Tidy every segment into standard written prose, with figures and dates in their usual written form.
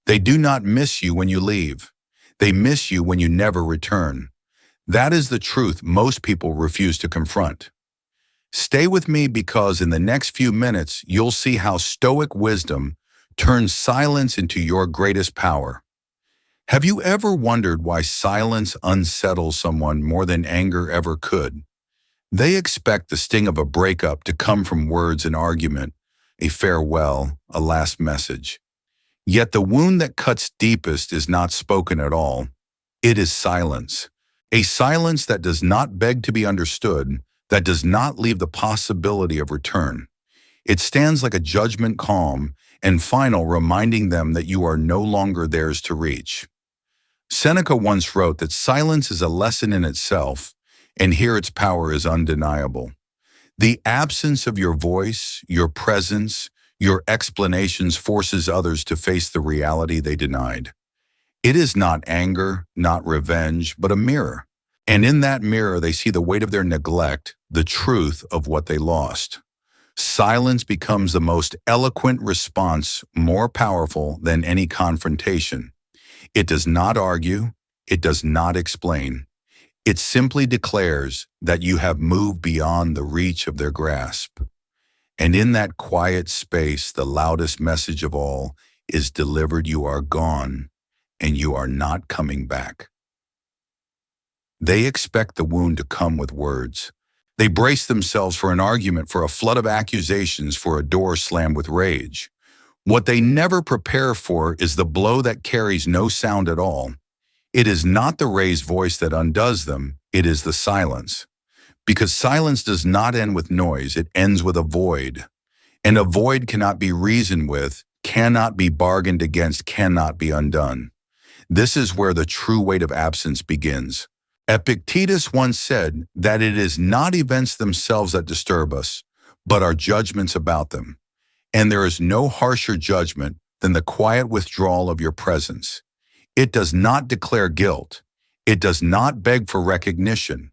They do not miss you when you leave. They miss you when you never return. That is the truth most people refuse to confront. Stay with me because in the next few minutes, you'll see how Stoic wisdom turns silence into your greatest power. Have you ever wondered why silence unsettles someone more than anger ever could? They expect the sting of a breakup to come from words and argument, a farewell, a last message. Yet the wound that cuts deepest is not spoken at all. It is silence. A silence that does not beg to be understood, that does not leave the possibility of return. It stands like a judgment calm and final, reminding them that you are no longer theirs to reach. Seneca once wrote that silence is a lesson in itself, and here its power is undeniable. The absence of your voice, your presence, your explanations forces others to face the reality they denied. It is not anger, not revenge, but a mirror. And in that mirror, they see the weight of their neglect, the truth of what they lost. Silence becomes the most eloquent response, more powerful than any confrontation. It does not argue. It does not explain. It simply declares that you have moved beyond the reach of their grasp. And in that quiet space, the loudest message of all is delivered: you are gone, and you are not coming back. They expect the wound to come with words. They brace themselves for an argument, for a flood of accusations, for a door slammed with rage. What they never prepare for is the blow that carries no sound at all. It is not the raised voice that undoes them, it is the silence. Because silence does not end with noise, it ends with a void. And a void cannot be reasoned with, cannot be bargained against, cannot be undone. This is where the true weight of absence begins. Epictetus once said that it is not events themselves that disturb us, but our judgments about them. And there is no harsher judgment than the quiet withdrawal of your presence. It does not declare guilt. It does not beg for recognition.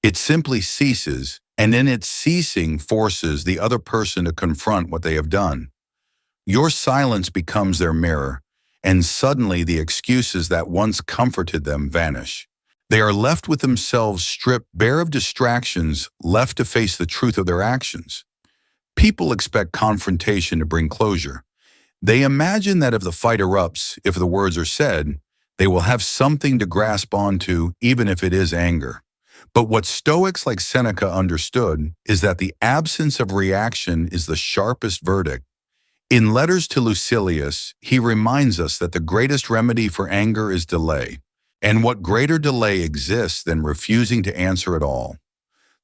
It simply ceases, and in its ceasing forces the other person to confront what they have done. Your silence becomes their mirror, and suddenly the excuses that once comforted them vanish. They are left with themselves stripped bare of distractions, left to face the truth of their actions. People expect confrontation to bring closure. They imagine that if the fight erupts, if the words are said, they will have something to grasp onto, even if it is anger. But what Stoics like Seneca understood is that the absence of reaction is the sharpest verdict. In letters to Lucilius, he reminds us that the greatest remedy for anger is delay. And what greater delay exists than refusing to answer at all?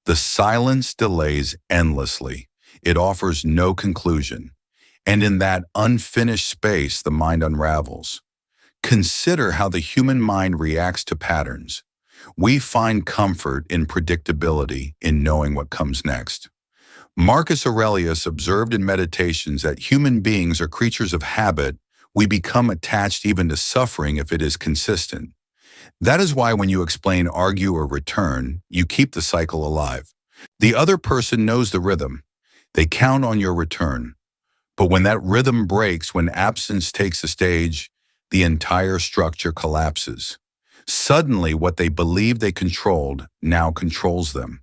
The silence delays endlessly. It offers no conclusion. And in that unfinished space, the mind unravels. Consider how the human mind reacts to patterns. We find comfort in predictability, in knowing what comes next. Marcus Aurelius observed in Meditations that human beings are creatures of habit. We become attached even to suffering if it is consistent. That is why when you explain, argue, or return, you keep the cycle alive. The other person knows the rhythm. They count on your return. But when that rhythm breaks, when absence takes the stage, the entire structure collapses. Suddenly, what they believed they controlled now controls them.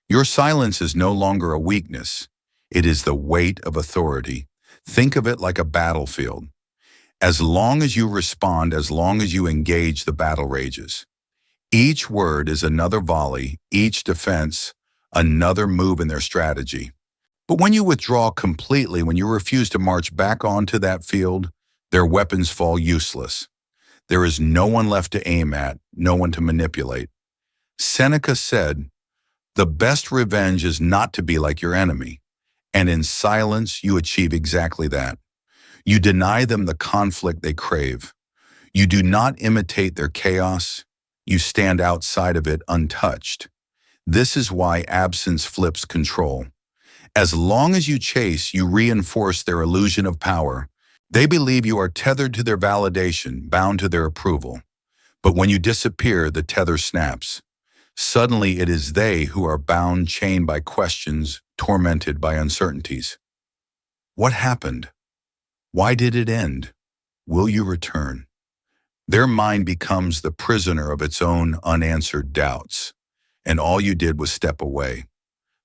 Your silence is no longer a weakness. It is the weight of authority. Think of it like a battlefield. As long as you respond, as long as you engage, the battle rages. Each word is another volley, each defense, another move in their strategy. But when you withdraw completely, when you refuse to march back onto that field, their weapons fall useless. There is no one left to aim at, no one to manipulate. Seneca said, "The best revenge is not to be like your enemy." And in silence, you achieve exactly that. You deny them the conflict they crave. You do not imitate their chaos. You stand outside of it untouched. This is why absence flips control. As long as you chase, you reinforce their illusion of power. They believe you are tethered to their validation, bound to their approval. But when you disappear, the tether snaps. Suddenly it is they who are bound, chained by questions, tormented by uncertainties. What happened? Why did it end? Will you return? Their mind becomes the prisoner of its own unanswered doubts, and all you did was step away.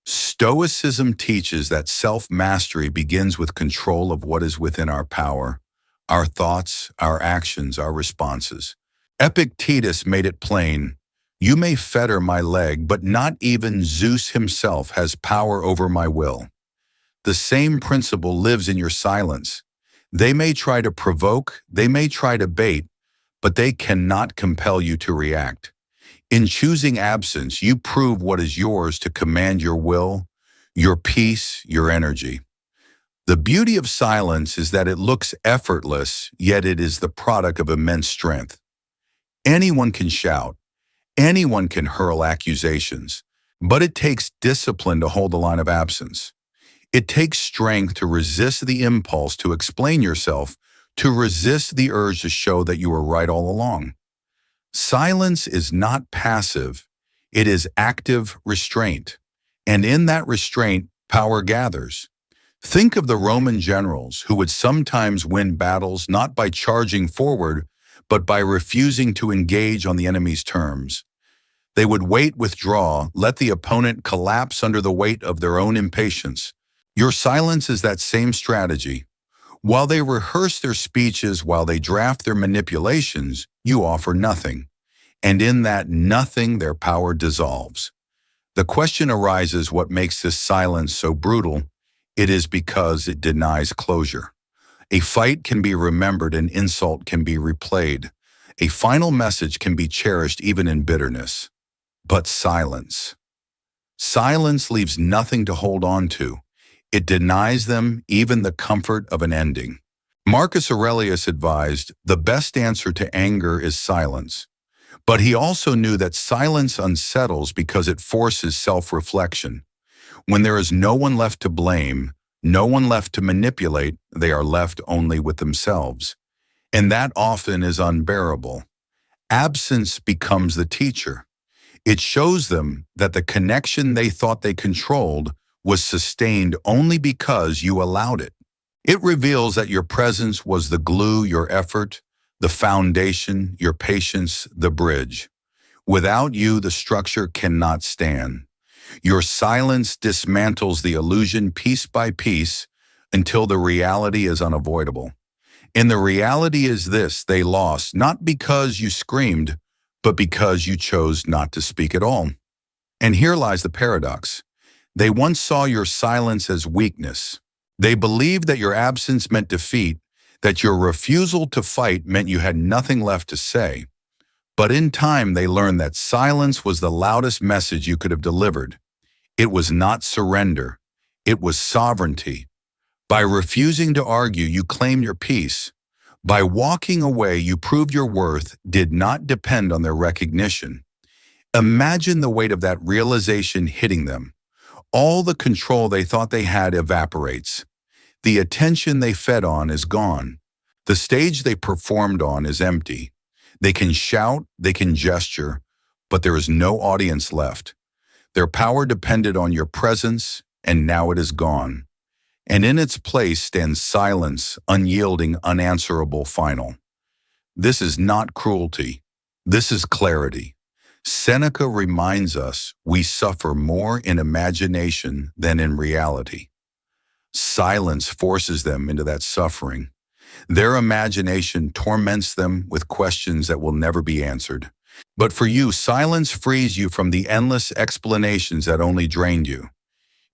Stoicism teaches that self-mastery begins with control of what is within our power, our thoughts, our actions, our responses. Epictetus made it plain, "You may fetter my leg, but not even Zeus himself has power over my will." The same principle lives in your silence. They may try to provoke, they may try to bait, but they cannot compel you to react. In choosing absence, you prove what is yours to command your will, your peace, your energy. The beauty of silence is that it looks effortless, yet it is the product of immense strength. Anyone can shout, anyone can hurl accusations, but it takes discipline to hold the line of absence. It takes strength to resist the impulse to explain yourself, to resist the urge to show that you were right all along. Silence is not passive, it is active restraint. And in that restraint, power gathers. Think of the Roman generals who would sometimes win battles not by charging forward, but by refusing to engage on the enemy's terms. They would wait, withdraw, let the opponent collapse under the weight of their own impatience. Your silence is that same strategy. While they rehearse their speeches, while they draft their manipulations, you offer nothing. And in that nothing, their power dissolves. The question arises, what makes this silence so brutal? It is because it denies closure. A fight can be remembered, an insult can be replayed. A final message can be cherished even in bitterness. But silence. Silence leaves nothing to hold on to. It denies them even the comfort of an ending. Marcus Aurelius advised, the best answer to anger is silence. But he also knew that silence unsettles because it forces self-reflection. When there is no one left to blame, no one left to manipulate, they are left only with themselves. And that often is unbearable. Absence becomes the teacher. It shows them that the connection they thought they controlled was sustained only because you allowed it. It reveals that your presence was the glue, your effort, the foundation, your patience, the bridge. Without you, the structure cannot stand. Your silence dismantles the illusion piece by piece until the reality is unavoidable. And the reality is this: they lost, not because you screamed, but because you chose not to speak at all. And here lies the paradox. They once saw your silence as weakness. They believed that your absence meant defeat, that your refusal to fight meant you had nothing left to say. But in time, they learned that silence was the loudest message you could have delivered. It was not surrender. It was sovereignty. By refusing to argue, you claimed your peace. By walking away, you proved your worth did not depend on their recognition. Imagine the weight of that realization hitting them. All the control they thought they had evaporates. The attention they fed on is gone. The stage they performed on is empty. They can shout, they can gesture, but there is no audience left. Their power depended on your presence, and now it is gone. And in its place stands silence, unyielding, unanswerable, final. This is not cruelty. This is clarity. Seneca reminds us we suffer more in imagination than in reality. Silence forces them into that suffering. Their imagination torments them with questions that will never be answered. But for you, silence frees you from the endless explanations that only drained you.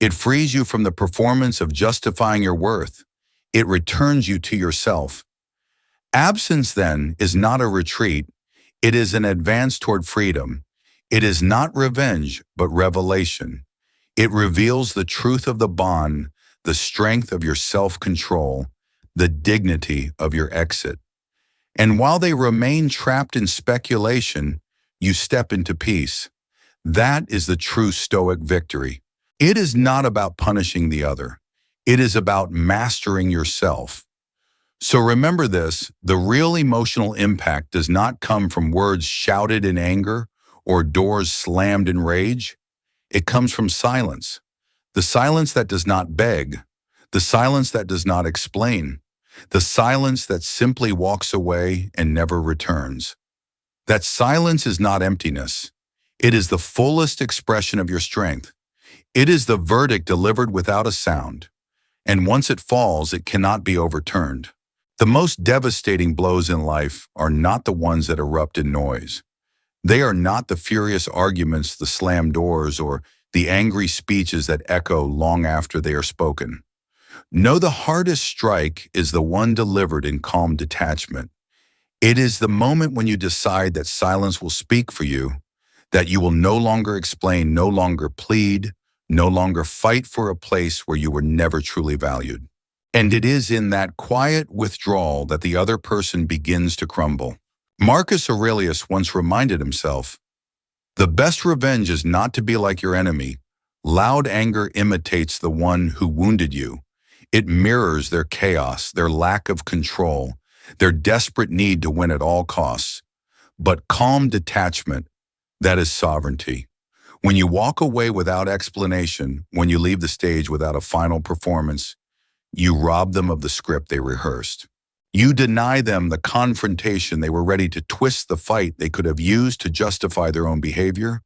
It frees you from the performance of justifying your worth. It returns you to yourself. Absence, then, is not a retreat. It is an advance toward freedom. It is not revenge, but revelation. It reveals the truth of the bond, the strength of your self-control, the dignity of your exit. And while they remain trapped in speculation, you step into peace. That is the true Stoic victory. It is not about punishing the other. It is about mastering yourself. So remember this: the real emotional impact does not come from words shouted in anger or doors slammed in rage. It comes from silence. The silence that does not beg, the silence that does not explain, the silence that simply walks away and never returns. That silence is not emptiness. It is the fullest expression of your strength. It is the verdict delivered without a sound, and once it falls, it cannot be overturned. The most devastating blows in life are not the ones that erupt in noise. They are not the furious arguments, the slammed doors, or the angry speeches that echo long after they are spoken. No, the hardest strike is the one delivered in calm detachment. It is the moment when you decide that silence will speak for you, that you will no longer explain, no longer plead, no longer fight for a place where you were never truly valued. And it is in that quiet withdrawal that the other person begins to crumble. Marcus Aurelius once reminded himself, "The best revenge is not to be like your enemy. Loud anger imitates the one who wounded you. It mirrors their chaos, their lack of control, their desperate need to win at all costs. But calm detachment, that is sovereignty. When you walk away without explanation, when you leave the stage without a final performance, you rob them of the script they rehearsed. You deny them the confrontation they were ready to twist the fight they could have used to justify their own behavior.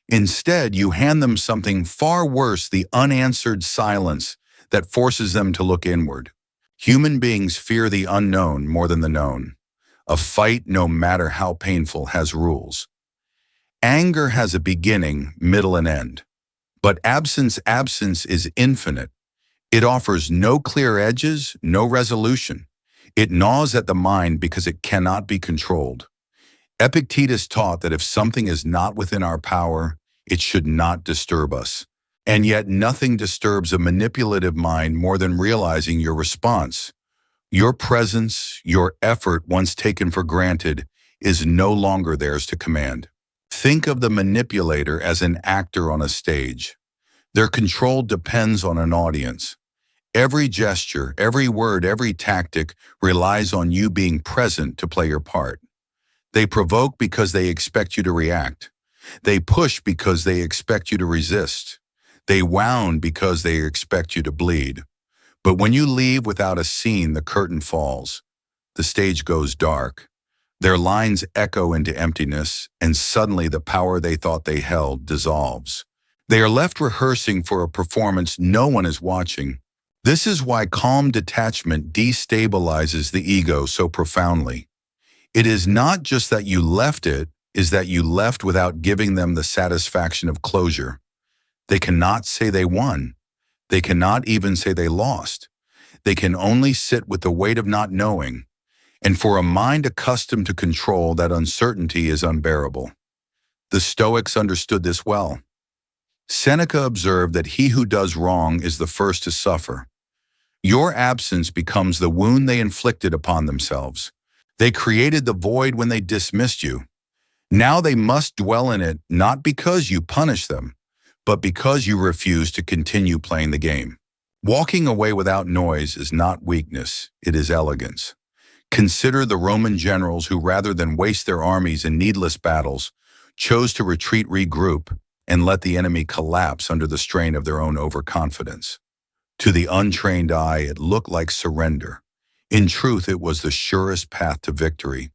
Instead, you hand them something far worse, the unanswered silence that forces them to look inward. Human beings fear the unknown more than the known. A fight, no matter how painful, has rules. Anger has a beginning, middle, and end. But absence is infinite. It offers no clear edges, no resolution. It gnaws at the mind because it cannot be controlled. Epictetus taught that if something is not within our power, it should not disturb us. And yet nothing disturbs a manipulative mind more than realizing your response. Your presence, your effort once taken for granted, is no longer theirs to command. Think of the manipulator as an actor on a stage. Their control depends on an audience. Every gesture, every word, every tactic relies on you being present to play your part. They provoke because they expect you to react. They push because they expect you to resist. They wound because they expect you to bleed. But when you leave without a scene, the curtain falls. The stage goes dark. Their lines echo into emptiness, and suddenly the power they thought they held dissolves. They are left rehearsing for a performance no one is watching. This is why calm detachment destabilizes the ego so profoundly. It is not just that you left it, is that you left without giving them the satisfaction of closure. They cannot say they won. They cannot even say they lost. They can only sit with the weight of not knowing. And for a mind accustomed to control, that uncertainty is unbearable. The Stoics understood this well. Seneca observed that he who does wrong is the first to suffer. Your absence becomes the wound they inflicted upon themselves. They created the void when they dismissed you. Now they must dwell in it, not because you punish them, but because you refuse to continue playing the game. Walking away without noise is not weakness, it is elegance. Consider the Roman generals who, rather than waste their armies in needless battles, chose to retreat, regroup, and let the enemy collapse under the strain of their own overconfidence. To the untrained eye, it looked like surrender. In truth, it was the surest path to victory.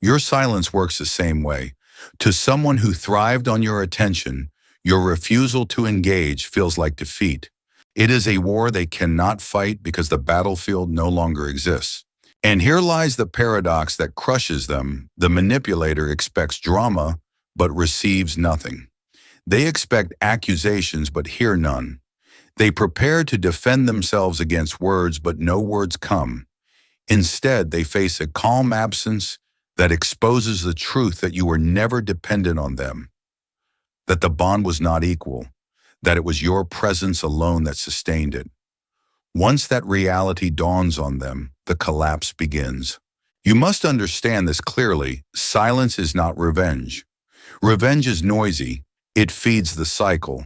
Your silence works the same way. To someone who thrived on your attention, your refusal to engage feels like defeat. It is a war they cannot fight because the battlefield no longer exists. And here lies the paradox that crushes them. The manipulator expects drama, but receives nothing. They expect accusations, but hear none. They prepare to defend themselves against words, but no words come. Instead, they face a calm absence that exposes the truth that you were never dependent on them, that the bond was not equal, that it was your presence alone that sustained it. Once that reality dawns on them, the collapse begins. You must understand this clearly. Silence is not revenge. Revenge is noisy. It feeds the cycle.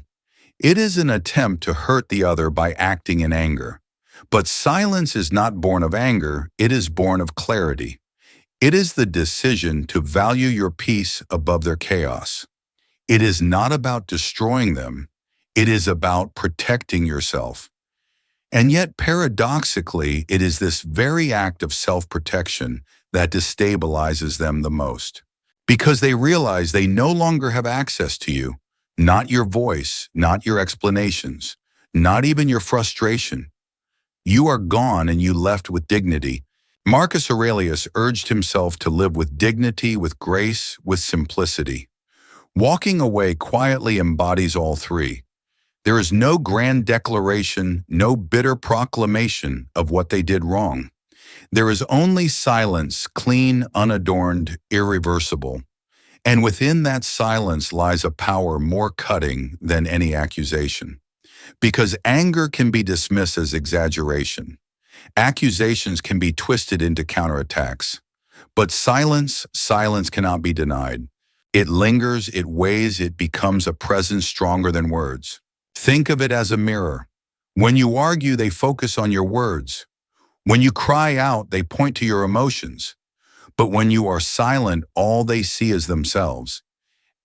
It is an attempt to hurt the other by acting in anger. But silence is not born of anger, it is born of clarity. It is the decision to value your peace above their chaos. It is not about destroying them, it is about protecting yourself. And yet, paradoxically, it is this very act of self-protection that destabilizes them the most. Because they realize they no longer have access to you, not your voice, not your explanations, not even your frustration. You are gone and you left with dignity. Marcus Aurelius urged himself to live with dignity, with grace, with simplicity. Walking away quietly embodies all three. There is no grand declaration, no bitter proclamation of what they did wrong. There is only silence, clean, unadorned, irreversible. And within that silence lies a power more cutting than any accusation. Because anger can be dismissed as exaggeration. Accusations can be twisted into counterattacks. But silence cannot be denied. It lingers, it weighs, it becomes a presence stronger than words. Think of it as a mirror. When you argue, they focus on your words. When you cry out, they point to your emotions. But when you are silent, all they see is themselves.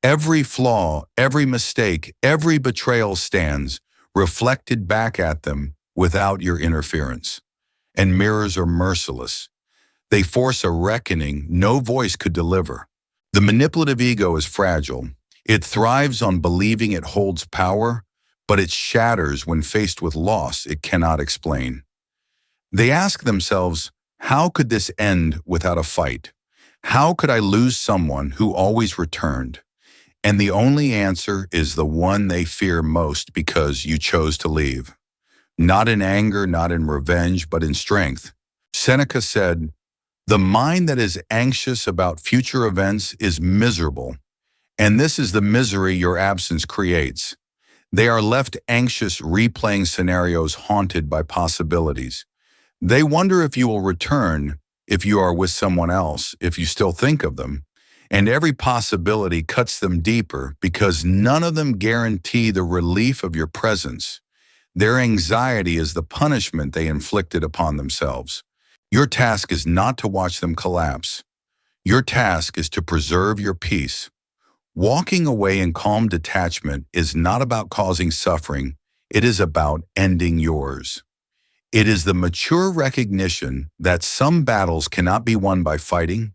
Every flaw, every mistake, every betrayal stands, reflected back at them without your interference. And mirrors are merciless. They force a reckoning no voice could deliver. The manipulative ego is fragile. It thrives on believing it holds power, but it shatters when faced with loss it cannot explain. They ask themselves, how could this end without a fight? How could I lose someone who always returned? And the only answer is the one they fear most because you chose to leave. Not in anger, not in revenge, but in strength. Seneca said, "The mind that is anxious about future events is miserable, and this is the misery your absence creates." They are left anxious, replaying scenarios haunted by possibilities. They wonder if you will return, if you are with someone else, if you still think of them. And every possibility cuts them deeper because none of them guarantee the relief of your presence. Their anxiety is the punishment they inflicted upon themselves. Your task is not to watch them collapse. Your task is to preserve your peace. Walking away in calm detachment is not about causing suffering. It is about ending yours. It is the mature recognition that some battles cannot be won by fighting.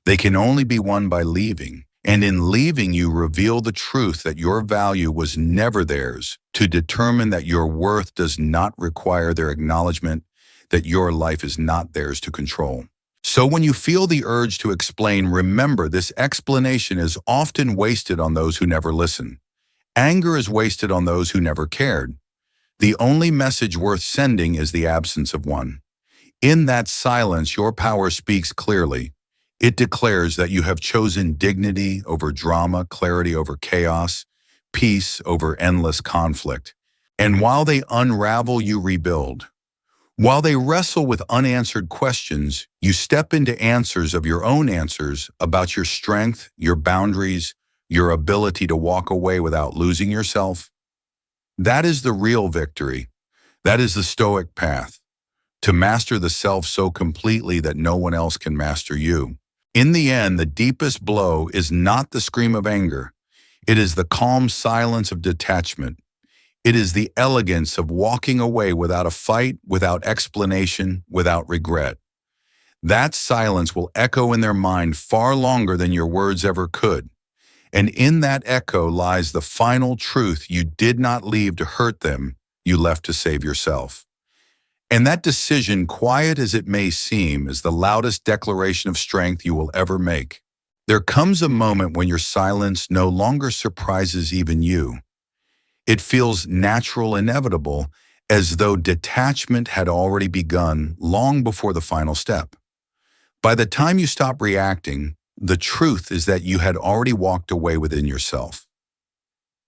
They can only be won by leaving. And in leaving, you reveal the truth that your value was never theirs, to determine that your worth does not require their acknowledgement, that your life is not theirs to control. So when you feel the urge to explain, remember this explanation is often wasted on those who never listen. Anger is wasted on those who never cared. The only message worth sending is the absence of one. In that silence, your power speaks clearly. It declares that you have chosen dignity over drama, clarity over chaos, peace over endless conflict. And while they unravel, you rebuild. While they wrestle with unanswered questions, you step into answers of your own answers about your strength, your boundaries, your ability to walk away without losing yourself. That is the real victory. That is the Stoic path, to master the self so completely that no one else can master you. In the end, the deepest blow is not the scream of anger. It is the calm silence of detachment. It is the elegance of walking away without a fight, without explanation, without regret. That silence will echo in their mind far longer than your words ever could. And in that echo lies the final truth: you did not leave to hurt them, you left to save yourself. And that decision, quiet as it may seem, is the loudest declaration of strength you will ever make. There comes a moment when your silence no longer surprises even you. It feels natural, inevitable, as though detachment had already begun long before the final step. By the time you stop reacting, the truth is that you had already walked away within yourself.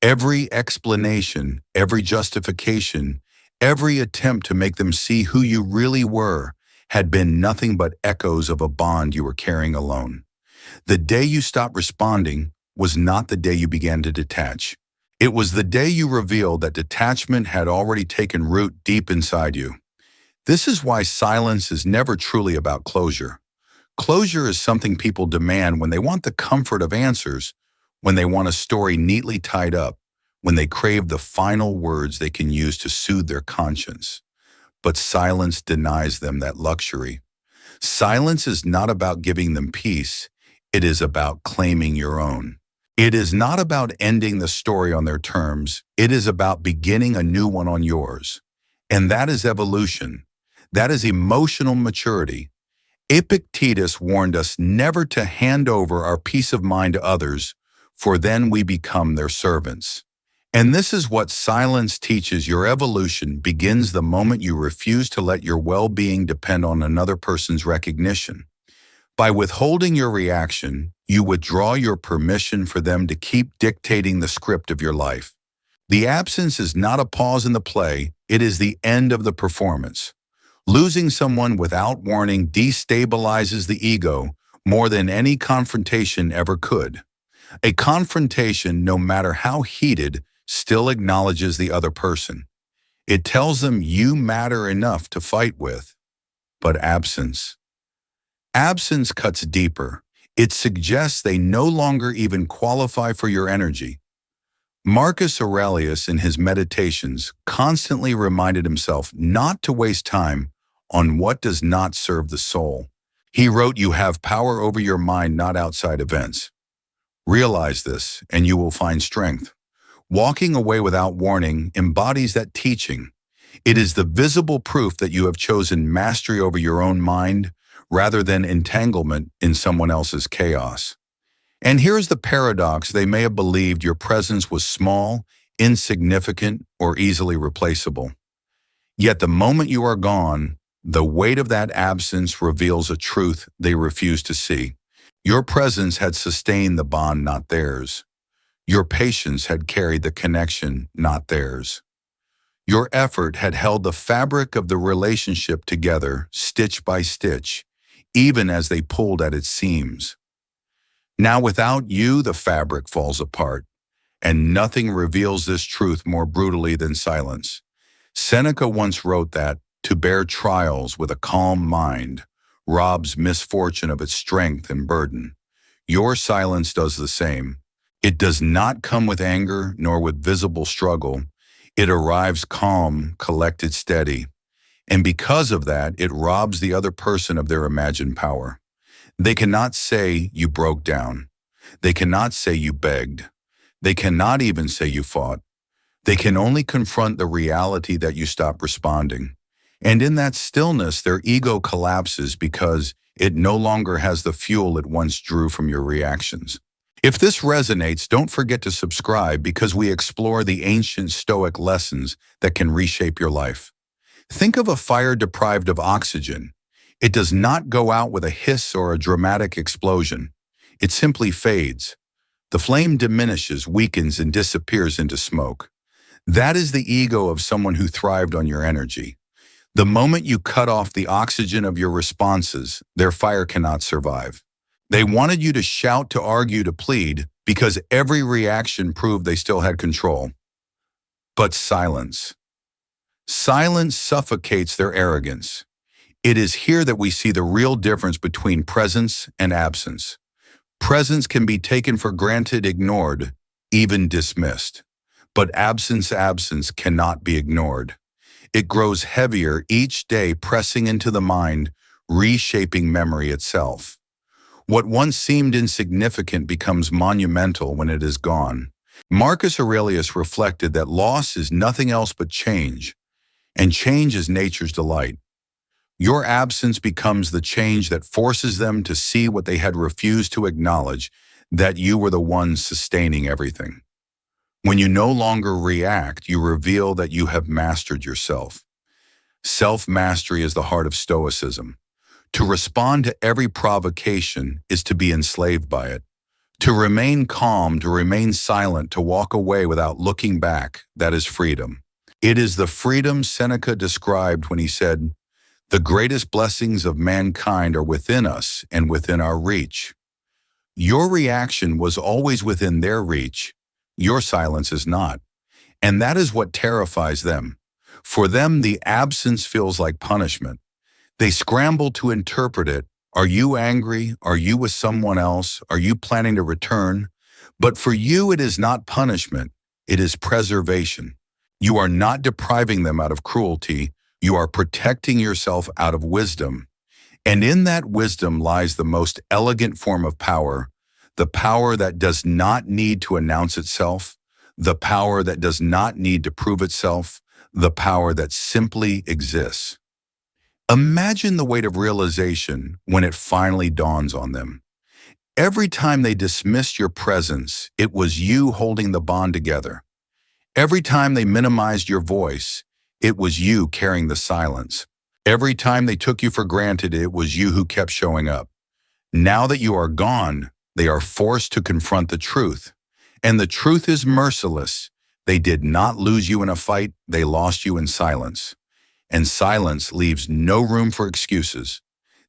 Every explanation, every justification, every attempt to make them see who you really were had been nothing but echoes of a bond you were carrying alone. The day you stopped responding was not the day you began to detach. It was the day you revealed that detachment had already taken root deep inside you. This is why silence is never truly about closure. Closure is something people demand when they want the comfort of answers, when they want a story neatly tied up, when they crave the final words they can use to soothe their conscience. but silence denies them that luxury. Silence is not about giving them peace. It is about claiming your own. It is not about ending the story on their terms. It is about beginning a new one on yours. And that is evolution. That is emotional maturity. Epictetus warned us never to hand over our peace of mind to others, for then we become their servants. And this is what silence teaches. Your evolution begins the moment you refuse to let your well-being depend on another person's recognition. By withholding your reaction, you withdraw your permission for them to keep dictating the script of your life. The absence is not a pause in the play, it is the end of the performance. Losing someone without warning destabilizes the ego more than any confrontation ever could. A confrontation, no matter how heated, still acknowledges the other person. It tells them you matter enough to fight with. But absence cuts deeper. It suggests they no longer even qualify for your energy. Marcus Aurelius, in his Meditations, constantly reminded himself not to waste time on what does not serve the soul. He wrote, "You have power over your mind, not outside events. Realize this, and you will find strength." Walking away without warning embodies that teaching. It is the visible proof that you have chosen mastery over your own mind rather than entanglement in someone else's chaos. And here's the paradox: they may have believed your presence was small, insignificant, or easily replaceable. Yet the moment you are gone, the weight of that absence reveals a truth they refuse to see. Your presence had sustained the bond, not theirs. Your patience had carried the connection, not theirs. Your effort had held the fabric of the relationship together, stitch by stitch, even as they pulled at its seams. Now without you, the fabric falls apart, and nothing reveals this truth more brutally than silence. Seneca once wrote that, "To bear trials with a calm mind robs misfortune of its strength and burden." Your silence does the same. It does not come with anger nor with visible struggle. It arrives calm, collected, steady. And because of that, it robs the other person of their imagined power. They cannot say you broke down. They cannot say you begged. They cannot even say you fought. They can only confront the reality that you stopped responding. And in that stillness, their ego collapses because it no longer has the fuel it once drew from your reactions. If this resonates, don't forget to subscribe, because we explore the ancient Stoic lessons that can reshape your life. Think of a fire deprived of oxygen. It does not go out with a hiss or a dramatic explosion. It simply fades. The flame diminishes, weakens, and disappears into smoke. That is the ego of someone who thrived on your energy. The moment you cut off the oxygen of your responses, their fire cannot survive. They wanted you to shout, to argue, to plead, because every reaction proved they still had control. But silence. Silence suffocates their arrogance. It is here that we see the real difference between presence and absence. Presence can be taken for granted, ignored, even dismissed. But absence cannot be ignored. It grows heavier each day, pressing into the mind, reshaping memory itself. What once seemed insignificant becomes monumental when it is gone. Marcus Aurelius reflected that loss is nothing else but change, and change is nature's delight. Your absence becomes the change that forces them to see what they had refused to acknowledge, that you were the one sustaining everything. When you no longer react, you reveal that you have mastered yourself. Self-mastery is the heart of Stoicism. To respond to every provocation is to be enslaved by it. To remain calm, to remain silent, to walk away without looking back, that is freedom. It is the freedom Seneca described when he said, "The greatest blessings of mankind are within us and within our reach." Your reaction was always within their reach. Your silence is not. And that is what terrifies them. For them, the absence feels like punishment. They scramble to interpret it. Are you angry? Are you with someone else? Are you planning to return? But for you, it is not punishment. It is preservation. You are not depriving them out of cruelty. You are protecting yourself out of wisdom. And in that wisdom lies the most elegant form of power, the power that does not need to announce itself, the power that does not need to prove itself, the power that simply exists. Imagine the weight of realization when it finally dawns on them. Every time they dismissed your presence, it was you holding the bond together. Every time they minimized your voice, it was you carrying the silence. Every time they took you for granted, it was you who kept showing up. Now that you are gone, they are forced to confront the truth. And the truth is merciless. They did not lose you in a fight, they lost you in silence. And silence leaves no room for excuses.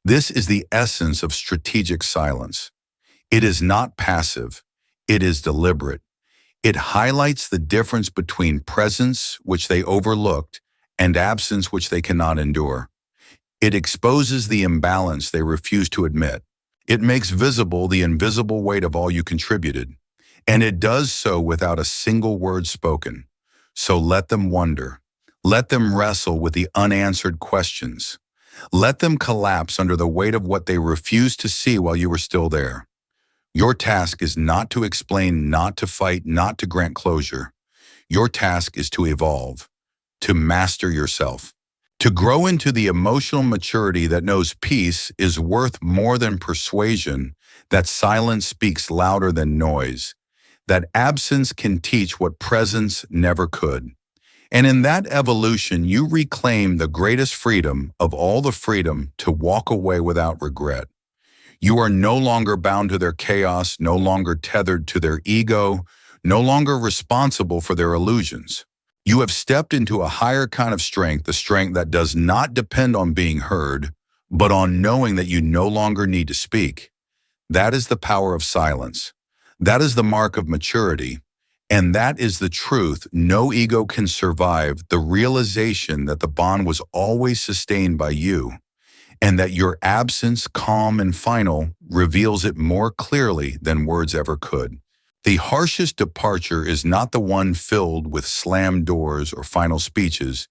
This is the essence of strategic silence. It is not passive, it is deliberate. It highlights the difference between presence, which they overlooked, and absence, which they cannot endure. It exposes the imbalance they refuse to admit. It makes visible the invisible weight of all you contributed. And it does so without a single word spoken. So let them wonder. Let them wrestle with the unanswered questions. Let them collapse under the weight of what they refused to see while you were still there. Your task is not to explain, not to fight, not to grant closure. Your task is to evolve, to master yourself, to grow into the emotional maturity that knows peace is worth more than persuasion, that silence speaks louder than noise, that absence can teach what presence never could. And in that evolution, you reclaim the greatest freedom of all the freedom to walk away without regret. You are no longer bound to their chaos, no longer tethered to their ego, no longer responsible for their illusions. You have stepped into a higher kind of strength, a strength that does not depend on being heard, but on knowing that you no longer need to speak. That is the power of silence. That is the mark of maturity. And that is the truth no ego can survive, the realization that the bond was always sustained by you, and that your absence, calm and final, reveals it more clearly than words ever could. The harshest departure is not the one filled with slammed doors or final speeches.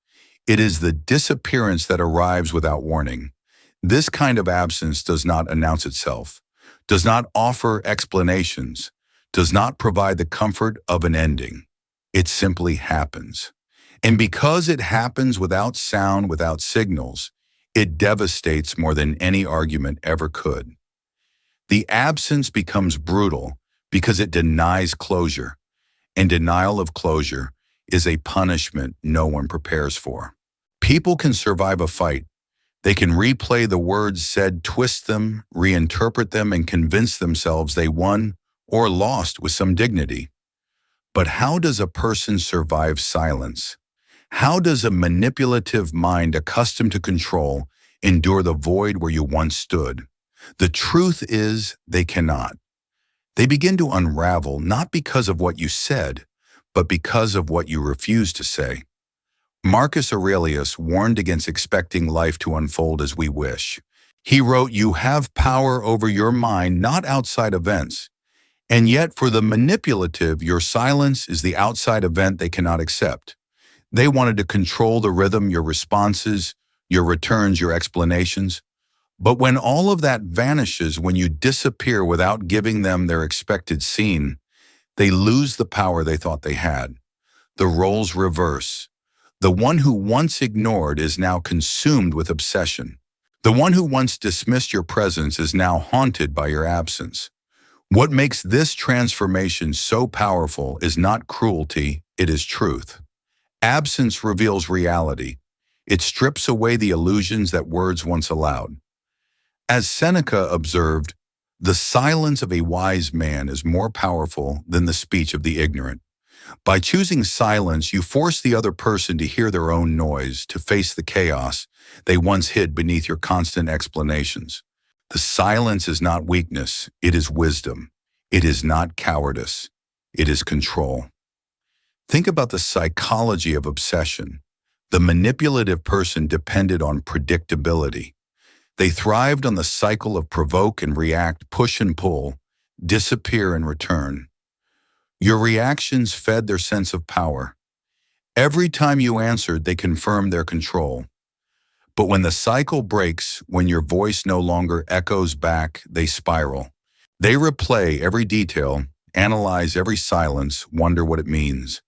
It is the disappearance that arrives without warning. This kind of absence does not announce itself, does not offer explanations, does not provide the comfort of an ending. It simply happens. And because it happens without sound, without signals, it devastates more than any argument ever could. The absence becomes brutal because it denies closure, and denial of closure is a punishment no one prepares for. People can survive a fight. They can replay the words said, twist them, reinterpret them, and convince themselves they won or lost with some dignity. But how does a person survive silence? How does a manipulative mind accustomed to control endure the void where you once stood? The truth is, they cannot. They begin to unravel not because of what you said, but because of what you refused to say. Marcus Aurelius warned against expecting life to unfold as we wish. He wrote, "You have power over your mind, not outside events. And yet, for the manipulative, your silence is the outside event they cannot accept." They wanted to control the rhythm, your responses, your returns, your explanations. But when all of that vanishes, when you disappear without giving them their expected scene, they lose the power they thought they had. The roles reverse. The one who once ignored is now consumed with obsession. The one who once dismissed your presence is now haunted by your absence. What makes this transformation so powerful is not cruelty, it is truth. Absence reveals reality. It strips away the illusions that words once allowed. As Seneca observed, the silence of a wise man is more powerful than the speech of the ignorant. By choosing silence, you force the other person to hear their own noise, to face the chaos they once hid beneath your constant explanations. The silence is not weakness, it is wisdom. It is not cowardice, it is control. Think about the psychology of obsession. The manipulative person depended on predictability. They thrived on the cycle of provoke and react, push and pull, disappear and return. Your reactions fed their sense of power. Every time you answered, they confirmed their control. But when the cycle breaks, when your voice no longer echoes back, they spiral. They replay every detail, analyze every silence, wonder what it means.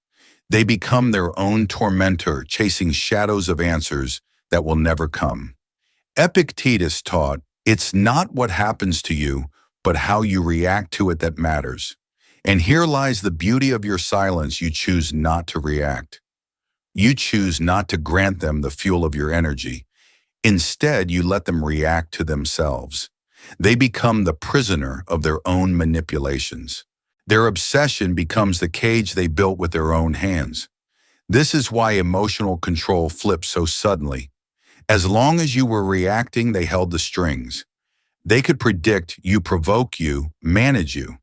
They become their own tormentor, chasing shadows of answers that will never come. Epictetus taught, it's not what happens to you, but how you react to it that matters. And here lies the beauty of your silence. You choose not to react. You choose not to grant them the fuel of your energy. Instead, you let them react to themselves. They become the prisoner of their own manipulations. Their obsession becomes the cage they built with their own hands. This is why emotional control flips so suddenly. As long as you were reacting, they held the strings. They could predict you, provoke you, manage you.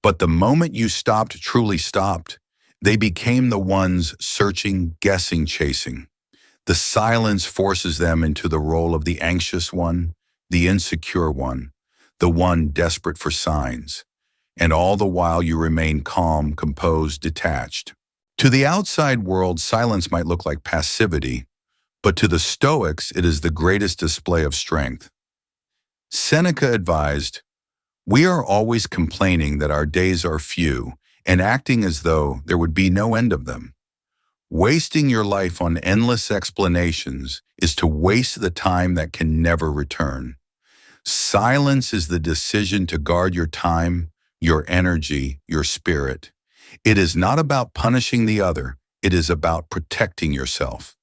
But the moment you stopped, truly stopped, they became the ones searching, guessing, chasing. The silence forces them into the role of the anxious one, the insecure one, the one desperate for signs. And all the while you remain calm, composed, detached. To the outside world, silence might look like passivity, but to the Stoics, it is the greatest display of strength. Seneca advised, we are always complaining that our days are few and acting as though there would be no end of them. Wasting your life on endless explanations is to waste the time that can never return. Silence is the decision to guard your time, your energy, your spirit. It is not about punishing the other, it is about protecting yourself.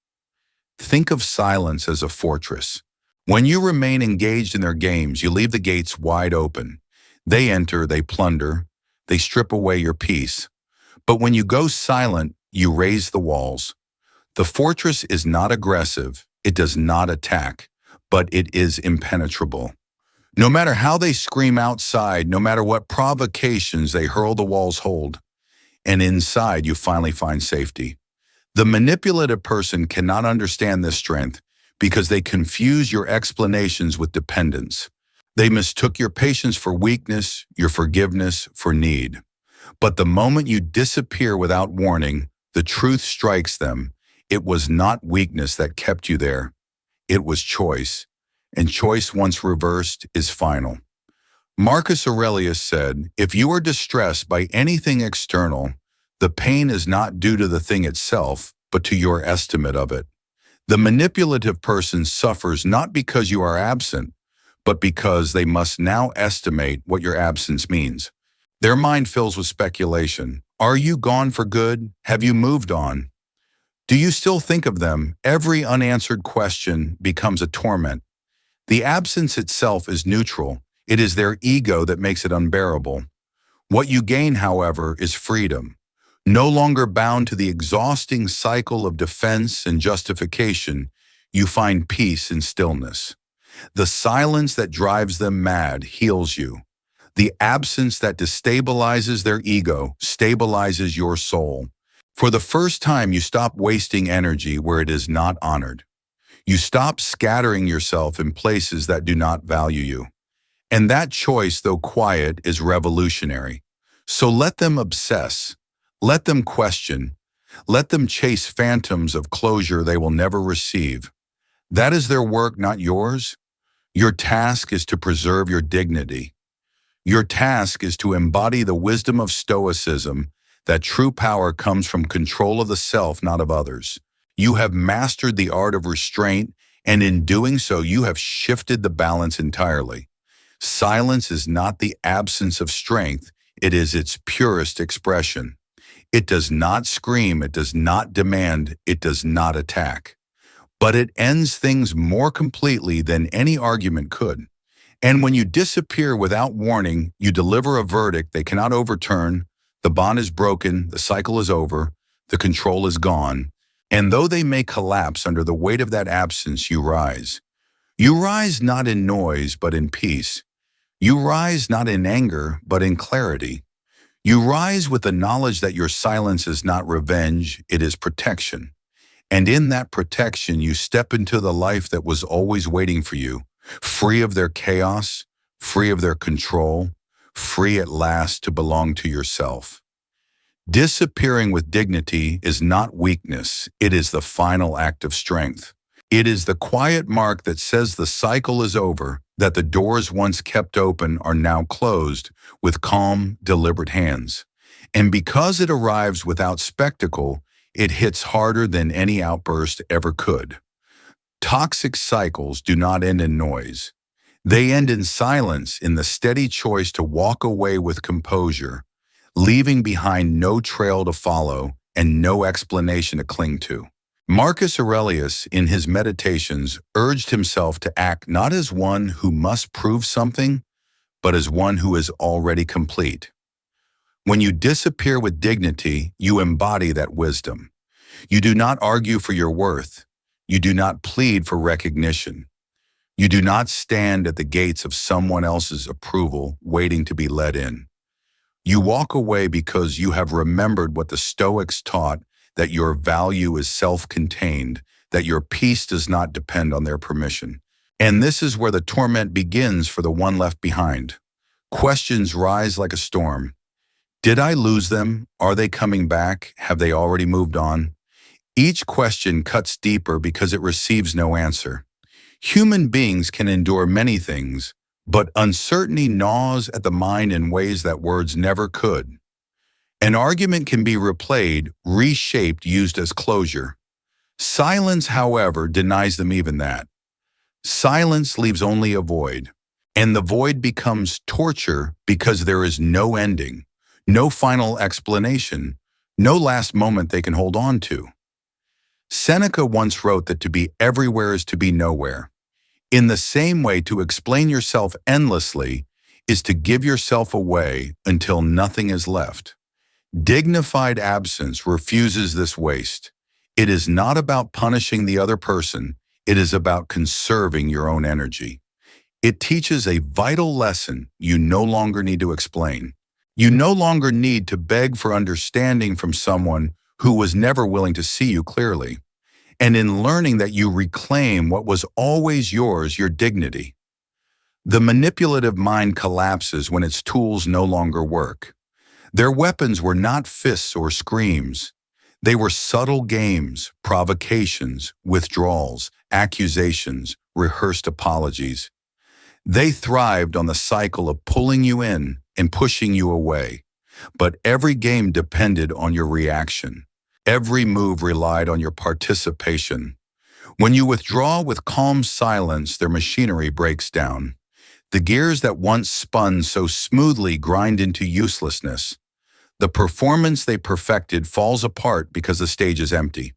Think of silence as a fortress. When you remain engaged in their games, you leave the gates wide open. They enter, they plunder, they strip away your peace. But when you go silent, you raise the walls. The fortress is not aggressive, it does not attack, but it is impenetrable. No matter how they scream outside, no matter what provocations they hurl, the walls hold. And inside, you finally find safety. The manipulative person cannot understand this strength because they confuse your explanations with dependence. They mistook your patience for weakness, your forgiveness for need. But the moment you disappear without warning, the truth strikes them. It was not weakness that kept you there. It was choice. And choice, once reversed, is final. Marcus Aurelius said, if you are distressed by anything external, the pain is not due to the thing itself, but to your estimate of it. The manipulative person suffers not because you are absent, but because they must now estimate what your absence means. Their mind fills with speculation. Are you gone for good? Have you moved on? Do you still think of them? Every unanswered question becomes a torment. The absence itself is neutral. It is their ego that makes it unbearable. What you gain, however, is freedom. No longer bound to the exhausting cycle of defense and justification, you find peace and stillness. The silence that drives them mad heals you. The absence that destabilizes their ego stabilizes your soul. For the first time, you stop wasting energy where it is not honored. You stop scattering yourself in places that do not value you. And that choice, though quiet, is revolutionary. So let them obsess. Let them question. Let them chase phantoms of closure they will never receive. That is their work, not yours. Your task is to preserve your dignity. Your task is to embody the wisdom of Stoicism, that true power comes from control of the self, not of others. You have mastered the art of restraint, and in doing so, you have shifted the balance entirely. Silence is not the absence of strength, it is its purest expression. It does not scream, it does not demand, it does not attack. But it ends things more completely than any argument could. And when you disappear without warning, you deliver a verdict they cannot overturn. The bond is broken, the cycle is over, the control is gone. And though they may collapse under the weight of that absence, you rise. You rise not in noise, but in peace. You rise not in anger, but in clarity. You rise with the knowledge that your silence is not revenge, it is protection. And in that protection, you step into the life that was always waiting for you, free of their chaos, free of their control, free at last to belong to yourself. Disappearing with dignity is not weakness, it is the final act of strength. It is the quiet mark that says the cycle is over, that the doors once kept open are now closed with calm, deliberate hands. And because it arrives without spectacle, it hits harder than any outburst ever could. Toxic cycles do not end in noise. They end in silence, in the steady choice to walk away with composure, leaving behind no trail to follow and no explanation to cling to. Marcus Aurelius, in his Meditations, urged himself to act not as one who must prove something, but as one who is already complete. When you disappear with dignity, you embody that wisdom. You do not argue for your worth. You do not plead for recognition. You do not stand at the gates of someone else's approval, waiting to be let in. You walk away because you have remembered what the Stoics taught, that your value is self-contained, that your peace does not depend on their permission. And this is where the torment begins for the one left behind. Questions rise like a storm. Did I lose them? Are they coming back? Have they already moved on? Each question cuts deeper because it receives no answer. Human beings can endure many things, but uncertainty gnaws at the mind in ways that words never could. An argument can be replayed, reshaped, used as closure. Silence, however, denies them even that. Silence leaves only a void, and the void becomes torture because there is no ending, no final explanation, no last moment they can hold on to. Seneca once wrote that to be everywhere is to be nowhere. In the same way, to explain yourself endlessly is to give yourself away until nothing is left. Dignified absence refuses this waste. It is not about punishing the other person, it is about conserving your own energy. It teaches a vital lesson you no longer need to explain. You no longer need to beg for understanding from someone who was never willing to see you clearly. And in learning that you reclaim what was always yours, your dignity. The manipulative mind collapses when its tools no longer work. Their weapons were not fists or screams. They were subtle games, provocations, withdrawals, accusations, rehearsed apologies. They thrived on the cycle of pulling you in and pushing you away. But every game depended on your reaction. Every move relied on your participation. When you withdraw with calm silence, their machinery breaks down. The gears that once spun so smoothly grind into uselessness. The performance they perfected falls apart because the stage is empty.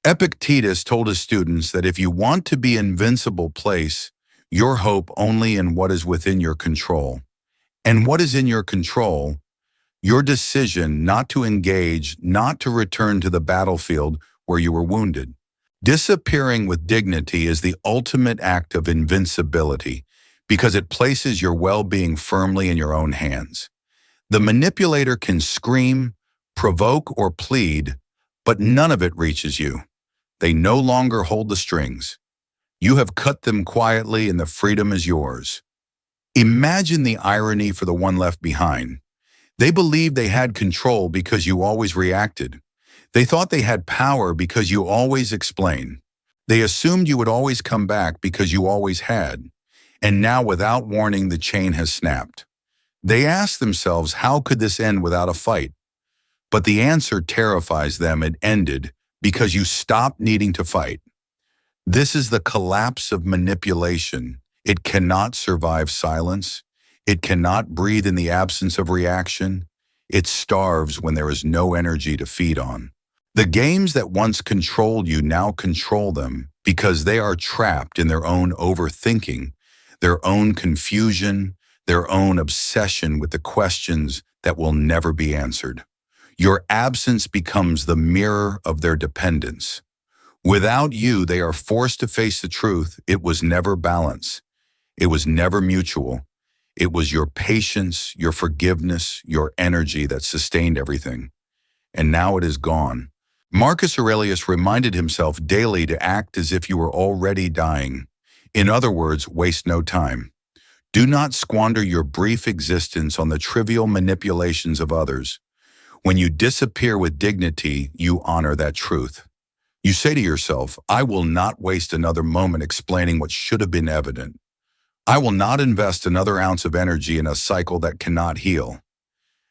Epictetus told his students that if you want to be invincible, place your hope only in what is within your control. And what is in your control? Your decision not to engage, not to return to the battlefield where you were wounded. Disappearing with dignity is the ultimate act of invincibility because it places your well-being firmly in your own hands. The manipulator can scream, provoke, or plead, but none of it reaches you. They no longer hold the strings. You have cut them quietly and the freedom is yours. Imagine the irony for the one left behind. They believed they had control because you always reacted. They thought they had power because you always explained. They assumed you would always come back because you always had. And now, without warning, the chain has snapped. They asked themselves, how could this end without a fight? But the answer terrifies them. It ended because you stopped needing to fight. This is the collapse of manipulation. It cannot survive silence. It cannot breathe in the absence of reaction. It starves when there is no energy to feed on. The games that once controlled you now control them because they are trapped in their own overthinking, their own confusion, their own obsession with the questions that will never be answered. Your absence becomes the mirror of their dependence. Without you, they are forced to face the truth. It was never balance. It was never mutual. It was your patience, your forgiveness, your energy that sustained everything. And now it is gone. Marcus Aurelius reminded himself daily to act as if you were already dying. In other words, waste no time. Do not squander your brief existence on the trivial manipulations of others. When you disappear with dignity, you honor that truth. You say to yourself, I will not waste another moment explaining what should have been evident. I will not invest another ounce of energy in a cycle that cannot heal.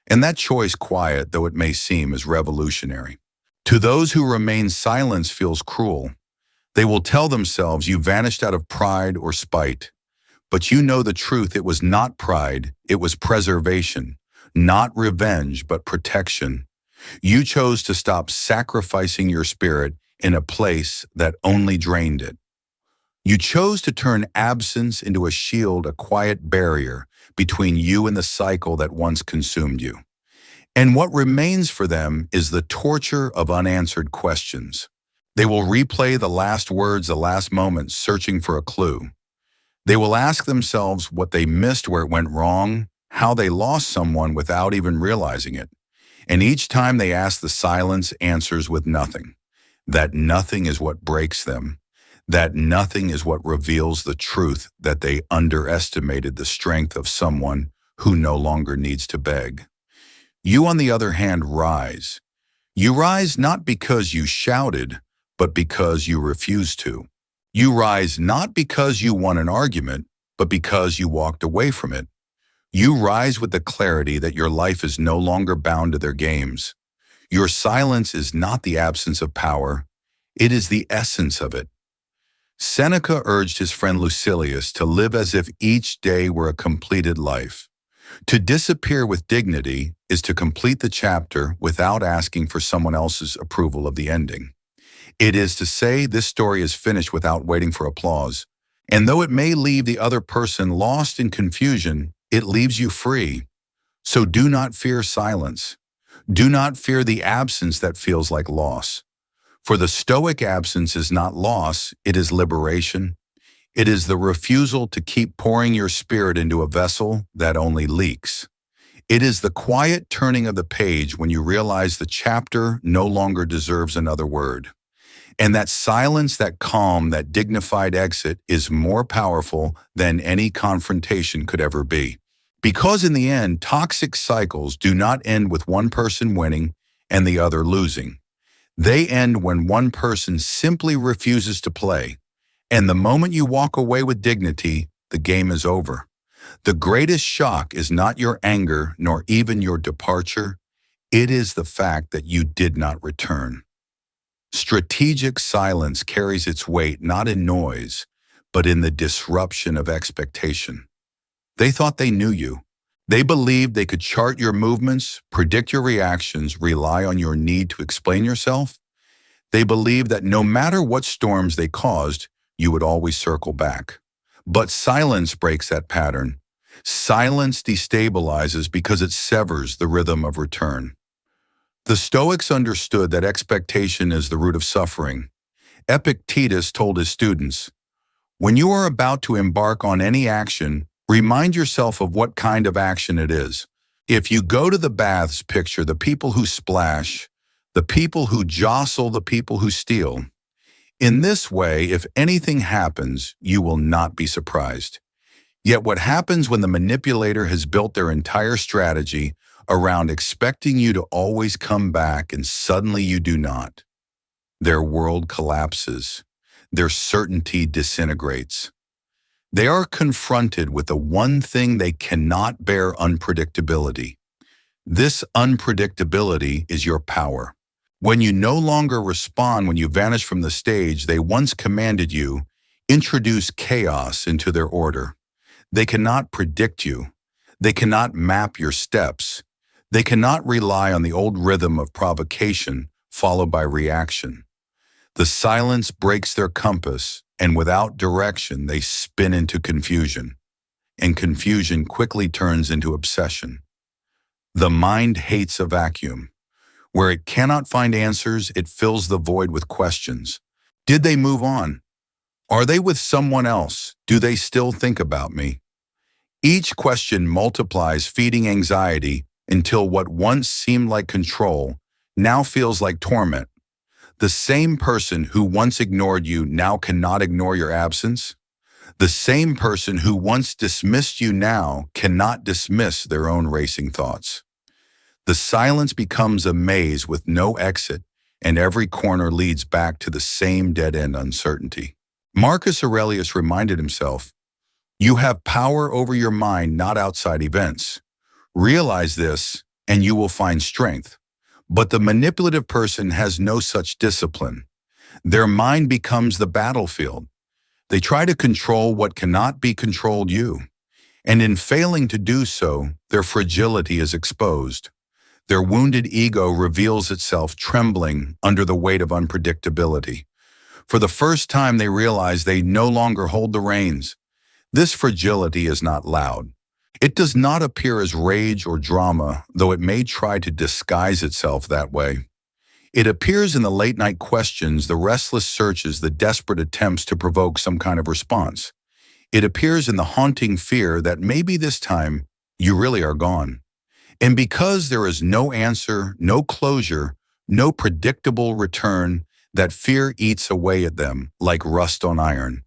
And that choice, quiet though it may seem, is revolutionary. To those who remain, silence feels cruel. They will tell themselves you vanished out of pride or spite. But you know the truth, it was not pride, it was preservation. Not revenge, but protection. You chose to stop sacrificing your spirit in a place that only drained it. You chose to turn absence into a shield, a quiet barrier between you and the cycle that once consumed you. And what remains for them is the torture of unanswered questions. They will replay the last words, the last moments, searching for a clue. They will ask themselves what they missed, where it went wrong, how they lost someone without even realizing it. And each time they ask, the silence answers with nothing. That nothing is what breaks them. That nothing is what reveals the truth that they underestimated the strength of someone who no longer needs to beg. You, on the other hand, rise. You rise not because you shouted, but because you refused to. You rise not because you won an argument, but because you walked away from it. You rise with the clarity that your life is no longer bound to their games. Your silence is not the absence of power, it is the essence of it. Seneca urged his friend Lucilius to live as if each day were a completed life. To disappear with dignity is to complete the chapter without asking for someone else's approval of the ending. It is to say this story is finished without waiting for applause. And though it may leave the other person lost in confusion, it leaves you free. So do not fear silence. Do not fear the absence that feels like loss. For the Stoic, absence is not loss, it is liberation. It is the refusal to keep pouring your spirit into a vessel that only leaks. It is the quiet turning of the page when you realize the chapter no longer deserves another word. And that silence, that calm, that dignified exit is more powerful than any confrontation could ever be. Because in the end, toxic cycles do not end with one person winning and the other losing. They end when one person simply refuses to play. And the moment you walk away with dignity, the game is over. The greatest shock is not your anger nor even your departure. It is the fact that you did not return. Strategic silence carries its weight not in noise, but in the disruption of expectation. They thought they knew you. They believed they could chart your movements, predict your reactions, rely on your need to explain yourself. They believed that no matter what storms they caused, you would always circle back. But silence breaks that pattern. Silence destabilizes because it severs the rhythm of return. The Stoics understood that expectation is the root of suffering. Epictetus told his students, when you are about to embark on any action, remind yourself of what kind of action it is. If you go to the baths, picture the people who splash, the people who jostle, the people who steal. In this way, if anything happens, you will not be surprised. Yet what happens when the manipulator has built their entire strategy around expecting you to always come back and suddenly you do not? Their world collapses. Their certainty disintegrates. They are confronted with the one thing they cannot bear: unpredictability. This unpredictability is your power. When you no longer respond, when you vanish from the stage they once commanded you, introduce chaos into their order. They cannot predict you. They cannot map your steps. They cannot rely on the old rhythm of provocation followed by reaction. The silence breaks their compass, and without direction they spin into confusion. And confusion quickly turns into obsession. The mind hates a vacuum. Where it cannot find answers, it fills the void with questions. Did they move on? Are they with someone else? Do they still think about me? Each question multiplies, feeding anxiety until what once seemed like control now feels like torment. The same person who once ignored you now cannot ignore your absence. The same person who once dismissed you now cannot dismiss their own racing thoughts. The silence becomes a maze with no exit, and every corner leads back to the same dead-end uncertainty. Marcus Aurelius reminded himself, "You have power over your mind, not outside events. Realize this, and you will find strength." But the manipulative person has no such discipline. Their mind becomes the battlefield. They try to control what cannot be controlled you. And in failing to do so, their fragility is exposed. Their wounded ego reveals itself trembling under the weight of unpredictability. For the first time, they realize they no longer hold the reins. This fragility is not loud. It does not appear as rage or drama, though it may try to disguise itself that way. It appears in the late-night questions, the restless searches, the desperate attempts to provoke some kind of response. It appears in the haunting fear that maybe this time you really are gone. And because there is no answer, no closure, no predictable return, that fear eats away at them like rust on iron.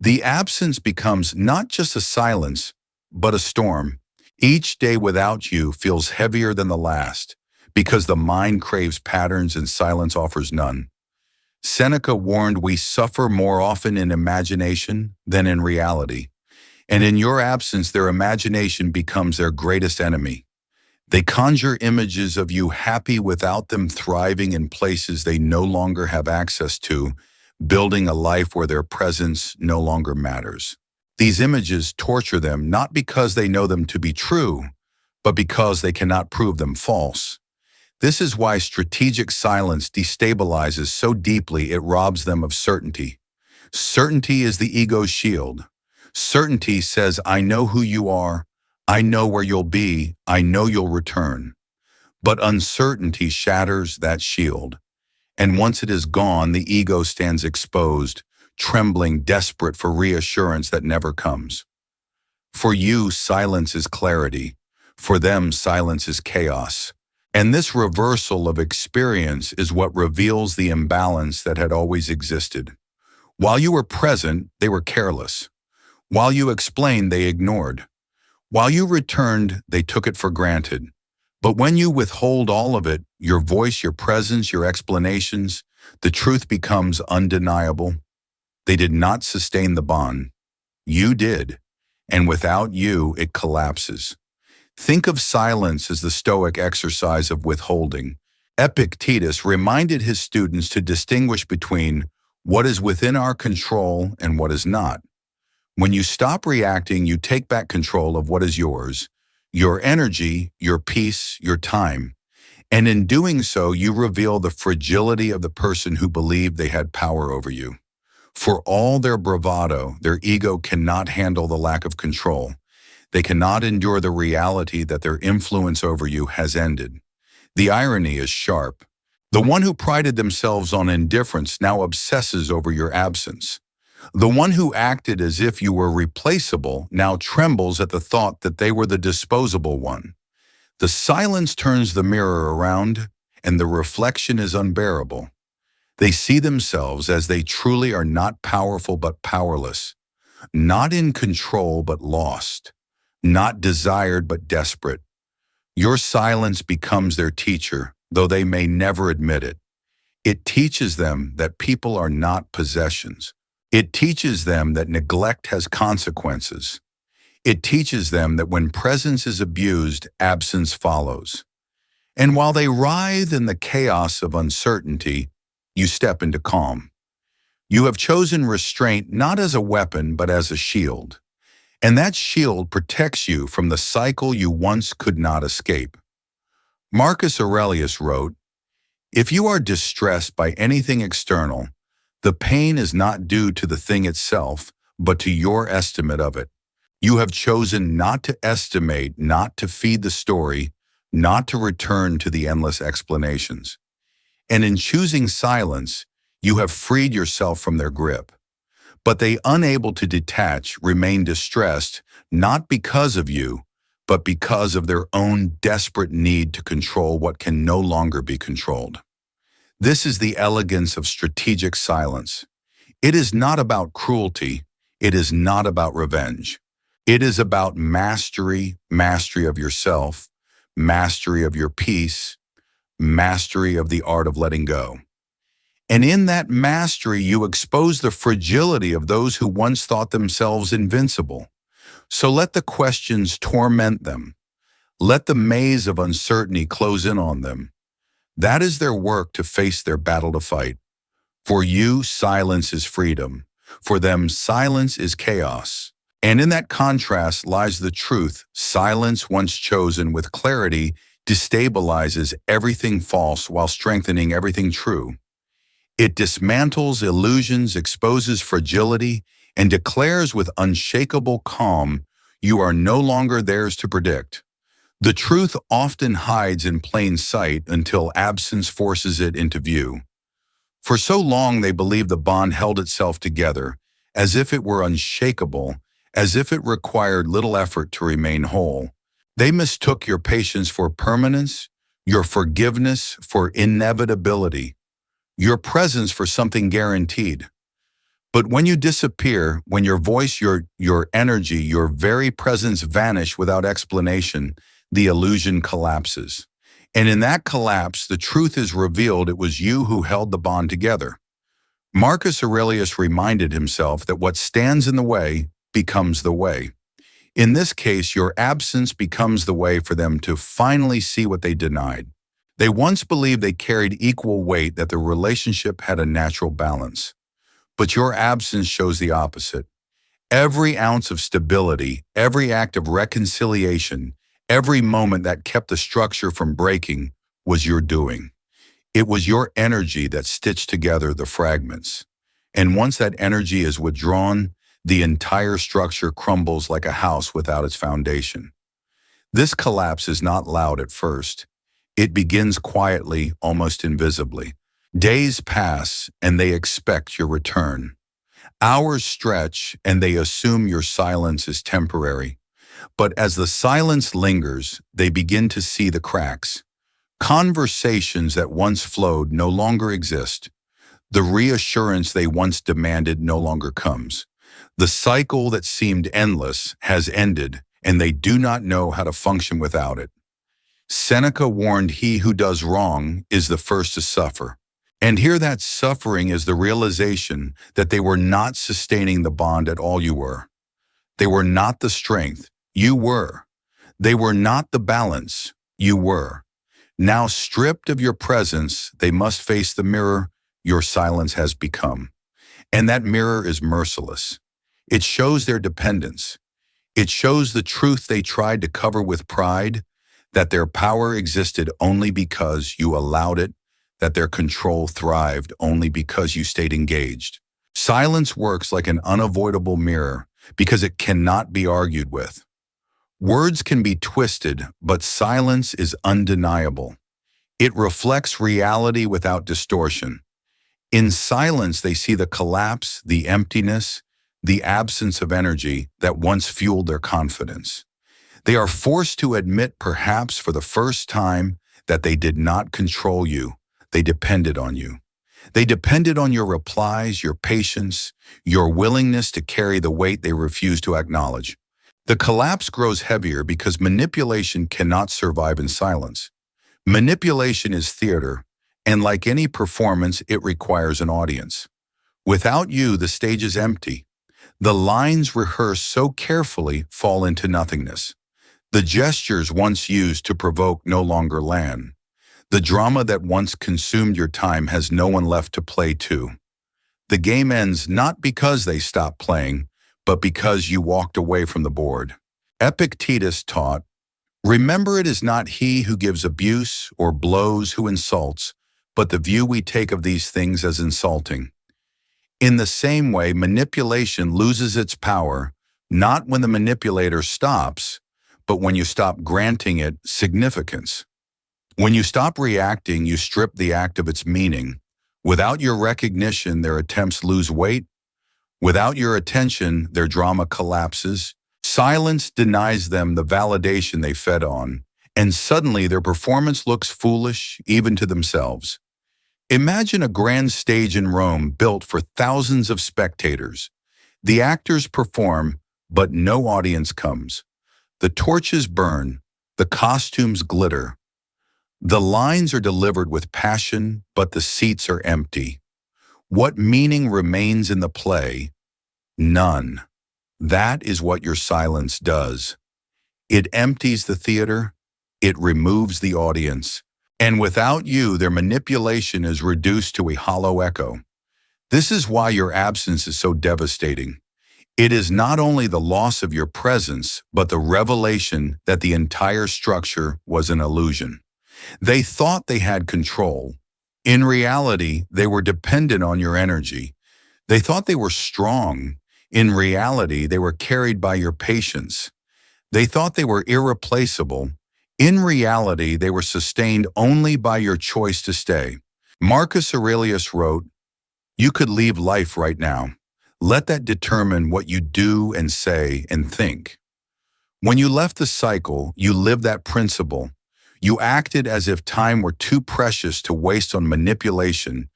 The absence becomes not just a silence, but a storm. Each day without you feels heavier than the last, because the mind craves patterns and silence offers none. Seneca warned we suffer more often in imagination than in reality, and in your absence their imagination becomes their greatest enemy. They conjure images of you happy without them, thriving in places they no longer have access to, building a life where their presence no longer matters. These images torture them not because they know them to be true, but because they cannot prove them false. This is why strategic silence destabilizes so deeply it robs them of certainty. Certainty is the ego's shield. Certainty says, I know who you are, I know where you'll be, I know you'll return. But uncertainty shatters that shield. And once it is gone, the ego stands exposed, trembling, desperate for reassurance that never comes. For you, silence is clarity. For them, silence is chaos. And this reversal of experience is what reveals the imbalance that had always existed. While you were present, they were careless. While you explained, they ignored. While you returned, they took it for granted. But when you withhold all of it, your voice, your presence, your explanations, the truth becomes undeniable. They did not sustain the bond. You did. And without you, it collapses. Think of silence as the Stoic exercise of withholding. Epictetus reminded his students to distinguish between what is within our control and what is not. When you stop reacting, you take back control of what is yours, your energy, your peace, your time. And in doing so, you reveal the fragility of the person who believed they had power over you. For all their bravado, their ego cannot handle the lack of control. They cannot endure the reality that their influence over you has ended. The irony is sharp. The one who prided themselves on indifference now obsesses over your absence. The one who acted as if you were replaceable now trembles at the thought that they were the disposable one. The silence turns the mirror around, and the reflection is unbearable. They see themselves as they truly are, not powerful but powerless, not in control but lost, not desired but desperate. Your silence becomes their teacher, though they may never admit it. It teaches them that people are not possessions. It teaches them that neglect has consequences. It teaches them that when presence is abused, absence follows. And while they writhe in the chaos of uncertainty, you step into calm. You have chosen restraint not as a weapon, but as a shield. And that shield protects you from the cycle you once could not escape. Marcus Aurelius wrote, "If you are distressed by anything external, the pain is not due to the thing itself, but to your estimate of it. You have chosen not to estimate, not to feed the story, not to return to the endless explanations. And in choosing silence, you have freed yourself from their grip. But they, unable to detach, remain distressed, not because of you, but because of their own desperate need to control what can no longer be controlled." This is the elegance of strategic silence. It is not about cruelty. It is not about revenge. It is about mastery, mastery of yourself, mastery of your peace, mastery of the art of letting go. And in that mastery, you expose the fragility of those who once thought themselves invincible. So let the questions torment them. Let the maze of uncertainty close in on them. That is their work to face their battle to fight. For you, silence is freedom. For them, silence is chaos. And in that contrast lies the truth. Silence, once chosen with clarity, destabilizes everything false while strengthening everything true. It dismantles illusions, exposes fragility, and declares with unshakable calm, you are no longer theirs to predict. The truth often hides in plain sight until absence forces it into view. For so long they believed the bond held itself together, as if it were unshakable, as if it required little effort to remain whole. They mistook your patience for permanence, your forgiveness for inevitability, your presence for something guaranteed. But when you disappear, when your voice, your energy, your very presence vanish without explanation, the illusion collapses. And in that collapse, the truth is revealed it was you who held the bond together. Marcus Aurelius reminded himself that what stands in the way becomes the way. In this case, your absence becomes the way for them to finally see what they denied. They once believed they carried equal weight, that the relationship had a natural balance. But your absence shows the opposite. Every ounce of stability, every act of reconciliation, every moment that kept the structure from breaking was your doing. It was your energy that stitched together the fragments. And once that energy is withdrawn, the entire structure crumbles like a house without its foundation. This collapse is not loud at first. It begins quietly, almost invisibly. Days pass and they expect your return. Hours stretch and they assume your silence is temporary. But as the silence lingers, they begin to see the cracks. Conversations that once flowed no longer exist. The reassurance they once demanded no longer comes. The cycle that seemed endless has ended, and they do not know how to function without it. Seneca warned, he who does wrong is the first to suffer. And here that suffering is the realization that they were not sustaining the bond at all. You were. They were not the strength. You were. They were not the balance. You were. Now stripped of your presence, they must face the mirror your silence has become. And that mirror is merciless. It shows their dependence. It shows the truth they tried to cover with pride, that their power existed only because you allowed it, that their control thrived only because you stayed engaged. Silence works like an unavoidable mirror because it cannot be argued with. Words can be twisted, but silence is undeniable. It reflects reality without distortion. In silence, they see the collapse, the emptiness, the absence of energy that once fueled their confidence. They are forced to admit, perhaps for the first time, that they did not control you. They depended on you. They depended on your replies, your patience, your willingness to carry the weight they refused to acknowledge. The collapse grows heavier because manipulation cannot survive in silence. Manipulation is theater, and like any performance, it requires an audience. Without you, the stage is empty. The lines rehearsed so carefully fall into nothingness. The gestures once used to provoke no longer land. The drama that once consumed your time has no one left to play to. The game ends not because they stopped playing, but because you walked away from the board. Epictetus taught, remember, it is not he who gives abuse or blows who insults, but the view we take of these things as insulting. In the same way, manipulation loses its power, not when the manipulator stops, but when you stop granting it significance. When you stop reacting, you strip the act of its meaning. Without your recognition, their attempts lose weight. Without your attention, their drama collapses. Silence denies them the validation they fed on, and suddenly their performance looks foolish even to themselves. Imagine a grand stage in Rome built for thousands of spectators. The actors perform, but no audience comes. The torches burn, the costumes glitter. The lines are delivered with passion, but the seats are empty. What meaning remains in the play? None. That is what your silence does. It empties the theater, it removes the audience, and without you, their manipulation is reduced to a hollow echo. This is why your absence is so devastating. It is not only the loss of your presence, but the revelation that the entire structure was an illusion. They thought they had control. In reality, they were dependent on your energy. They thought they were strong. In reality, they were carried by your patience. They thought they were irreplaceable. In reality, they were sustained only by your choice to stay. Marcus Aurelius wrote, "You could leave life right now. Let that determine what you do and say and think." When you left the cycle, you lived that principle. You acted as if time were too precious to waste on manipulation,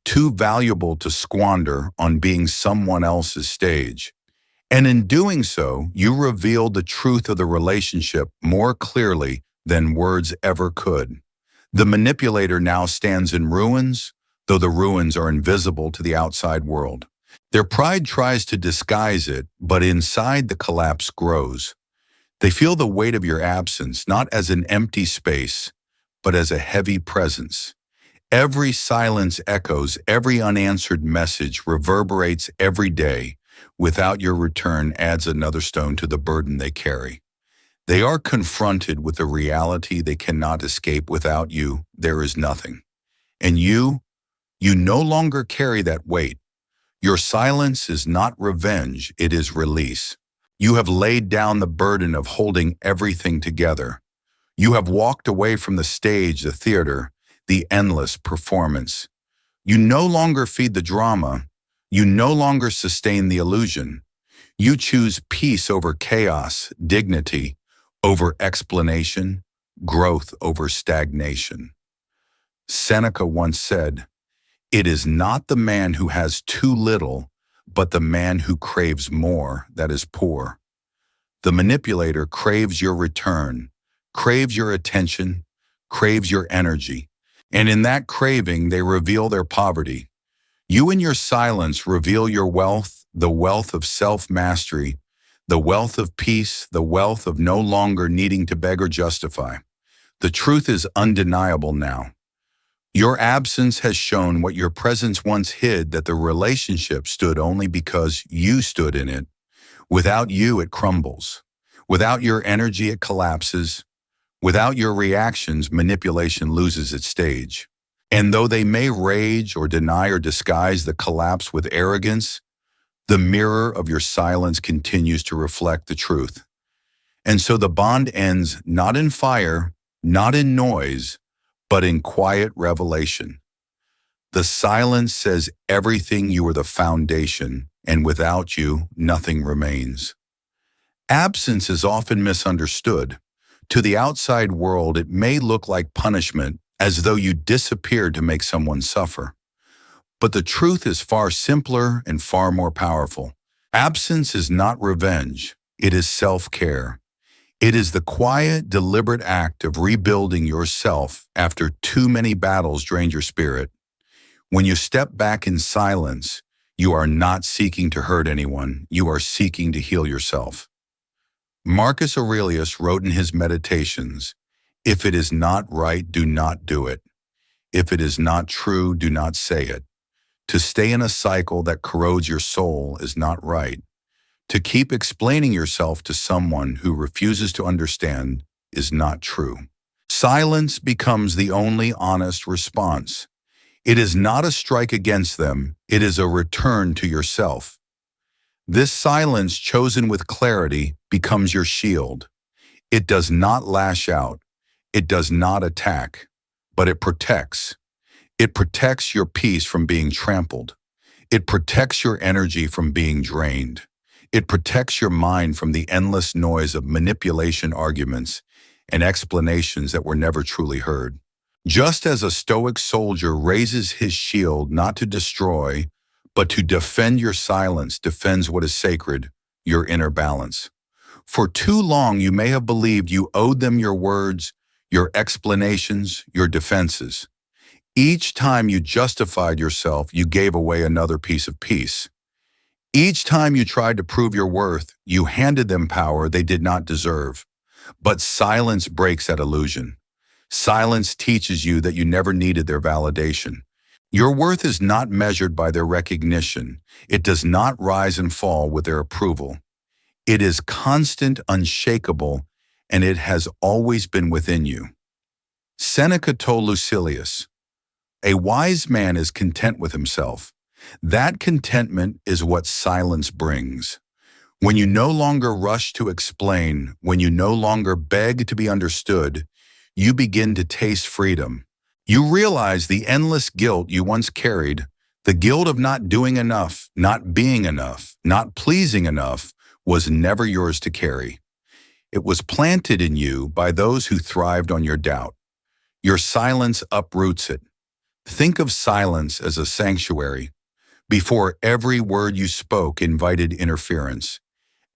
too valuable to squander on being someone else's stage. And in doing so, you revealed the truth of the relationship more clearly than words ever could. The manipulator now stands in ruins, though the ruins are invisible to the outside world. Their pride tries to disguise it, but inside the collapse grows. They feel the weight of your absence, not as an empty space, but as a heavy presence. Every silence echoes, every unanswered message reverberates every day. Without your return adds another stone to the burden they carry. They are confronted with a reality they cannot escape. Without you, there is nothing. And you no longer carry that weight. Your silence is not revenge, it is release. You have laid down the burden of holding everything together. You have walked away from the stage, the theater, the endless performance. You no longer feed the drama. You no longer sustain the illusion. You choose peace over chaos, dignity over explanation, growth over stagnation. Seneca once said, "It is not the man who has too little, but the man who craves more that is poor." The manipulator craves your return, craves your attention, craves your energy. And in that craving, they reveal their poverty. You in your silence reveal your wealth, the wealth of self-mastery, the wealth of peace, the wealth of no longer needing to beg or justify. The truth is undeniable now. Your absence has shown what your presence once hid, that the relationship stood only because you stood in it. Without you, it crumbles. Without your energy, it collapses. Without your reactions, manipulation loses its stage. And though they may rage or deny or disguise the collapse with arrogance, the mirror of your silence continues to reflect the truth. And so the bond ends not in fire, not in noise, but in quiet revelation. The silence says everything. You are the foundation, and without you, nothing remains. Absence is often misunderstood. To the outside world, it may look like punishment, as though you disappeared to make someone suffer. But the truth is far simpler and far more powerful. Absence is not revenge, it is self-care. It is the quiet, deliberate act of rebuilding yourself after too many battles drained your spirit. When you step back in silence, you are not seeking to hurt anyone, you are seeking to heal yourself. Marcus Aurelius wrote in his Meditations, "If it is not right, do not do it. If it is not true, do not say it. To stay in a cycle that corrodes your soul is not right. To keep explaining yourself to someone who refuses to understand is not true." Silence becomes the only honest response. It is not a strike against them, it is a return to yourself. This silence, chosen with clarity, becomes your shield. It does not lash out, it does not attack, but it protects. It protects your peace from being trampled. It protects your energy from being drained. It protects your mind from the endless noise of manipulation, arguments, and explanations that were never truly heard. Just as a Stoic soldier raises his shield not to destroy, but to defend, your silence defends what is sacred, your inner balance. For too long you may have believed you owed them your words, your explanations, your defenses. Each time you justified yourself, you gave away another piece of peace. Each time you tried to prove your worth, you handed them power they did not deserve. But silence breaks that illusion. Silence teaches you that you never needed their validation. Your worth is not measured by their recognition. It does not rise and fall with their approval. It is constant, unshakable, and it has always been within you. Seneca told Lucilius, "A wise man is content with himself. That contentment is what silence brings." When you no longer rush to explain, when you no longer beg to be understood, you begin to taste freedom. You realize the endless guilt you once carried, the guilt of not doing enough, not being enough, not pleasing enough, was never yours to carry. It was planted in you by those who thrived on your doubt. Your silence uproots it. Think of silence as a sanctuary. Before every word you spoke invited interference.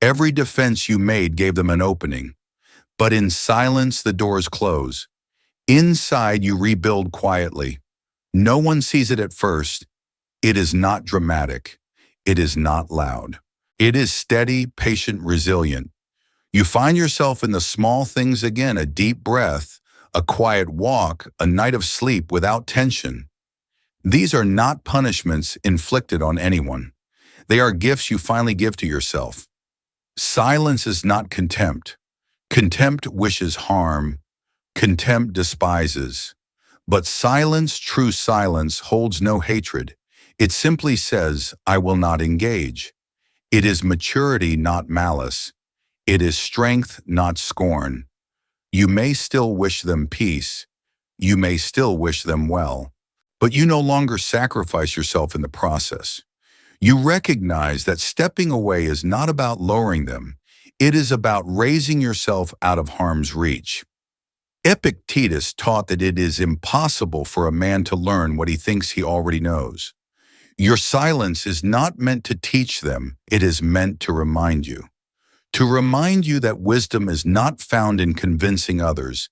Every defense you made gave them an opening. But in silence, the doors close. Inside, you rebuild quietly. No one sees it at first. It is not dramatic. It is not loud. It is steady, patient, resilient. You find yourself in the small things again, a deep breath, a quiet walk, a night of sleep without tension. These are not punishments inflicted on anyone. They are gifts you finally give to yourself. Silence is not contempt. Contempt wishes harm. Contempt despises. But silence, true silence, holds no hatred. It simply says, "I will not engage." It is maturity, not malice. It is strength, not scorn. You may still wish them peace. You may still wish them well. But you no longer sacrifice yourself in the process. You recognize that stepping away is not about lowering them. It is about raising yourself out of harm's reach. Epictetus taught that it is impossible for a man to learn what he thinks he already knows. Your silence is not meant to teach them, it is meant to remind you. To remind you that wisdom is not found in convincing others,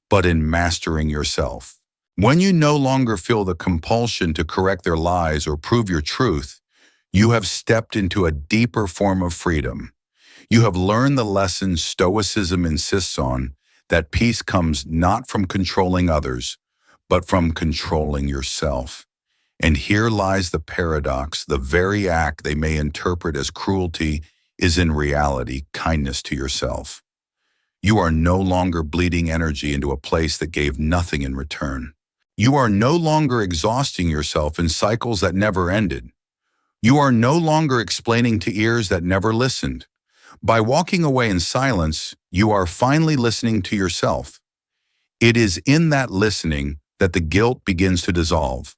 but in mastering yourself. When you no longer feel the compulsion to correct their lies or prove your truth, you have stepped into a deeper form of freedom. You have learned the lesson Stoicism insists on, that peace comes not from controlling others, but from controlling yourself. And here lies the paradox. The very act they may interpret as cruelty is in reality kindness to yourself. You are no longer bleeding energy into a place that gave nothing in return. You are no longer exhausting yourself in cycles that never ended. You are no longer explaining to ears that never listened. By walking away in silence, you are finally listening to yourself. It is in that listening that the guilt begins to dissolve.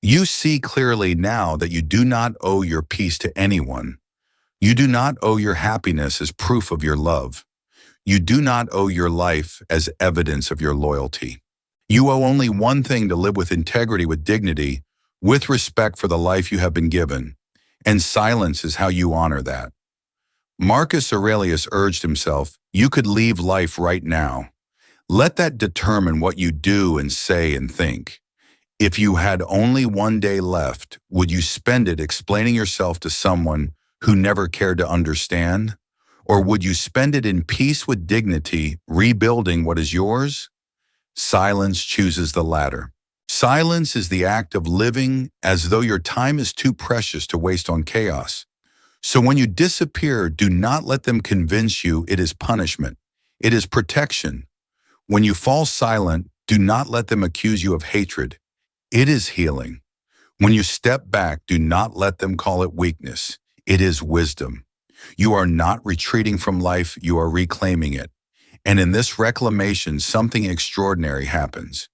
You see clearly now that you do not owe your peace to anyone. You do not owe your happiness as proof of your love. You do not owe your life as evidence of your loyalty. You owe only one thing: to live with integrity, with dignity, with respect for the life you have been given. And silence is how you honor that. Marcus Aurelius urged himself, "You could leave life right now. Let that determine what you do and say and think. If you had only one day left, would you spend it explaining yourself to someone who never cared to understand? Or would you spend it in peace with dignity, rebuilding what is yours?" Silence chooses the latter. Silence is the act of living as though your time is too precious to waste on chaos. So when you disappear, do not let them convince you it is punishment. It is protection. When you fall silent, do not let them accuse you of hatred. It is healing. When you step back, do not let them call it weakness. It is wisdom. You are not retreating from life, you are reclaiming it. And in this reclamation, something extraordinary happens.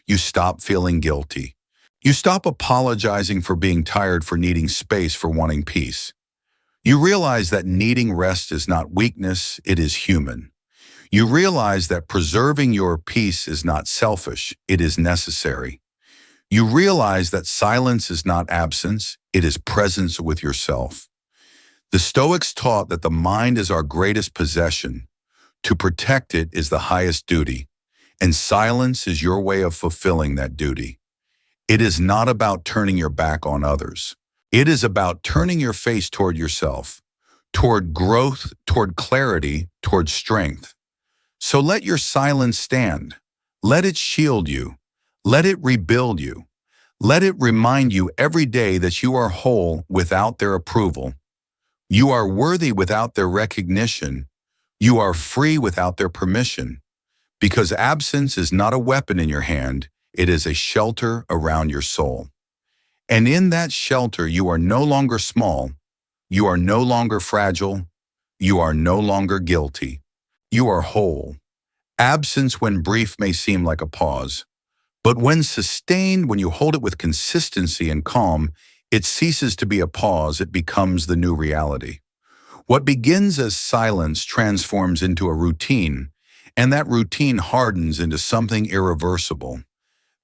You stop feeling guilty. You stop apologizing for being tired, for needing space, for wanting peace. You realize that needing rest is not weakness, it is human. You realize that preserving your peace is not selfish, it is necessary. You realize that silence is not absence, it is presence with yourself. The Stoics taught that the mind is our greatest possession. To protect it is the highest duty. And silence is your way of fulfilling that duty. It is not about turning your back on others. It is about turning your face toward yourself, toward growth, toward clarity, toward strength. So let your silence stand. Let it shield you. Let it rebuild you. Let it remind you every day that you are whole without their approval. You are worthy without their recognition. You are free without their permission. Because absence is not a weapon in your hand, it is a shelter around your soul. And in that shelter, you are no longer small. You are no longer fragile. You are no longer guilty. You are whole. Absence, when brief, may seem like a pause. But when sustained, when you hold it with consistency and calm, it ceases to be a pause, it becomes the new reality. What begins as silence transforms into a routine, and that routine hardens into something irreversible.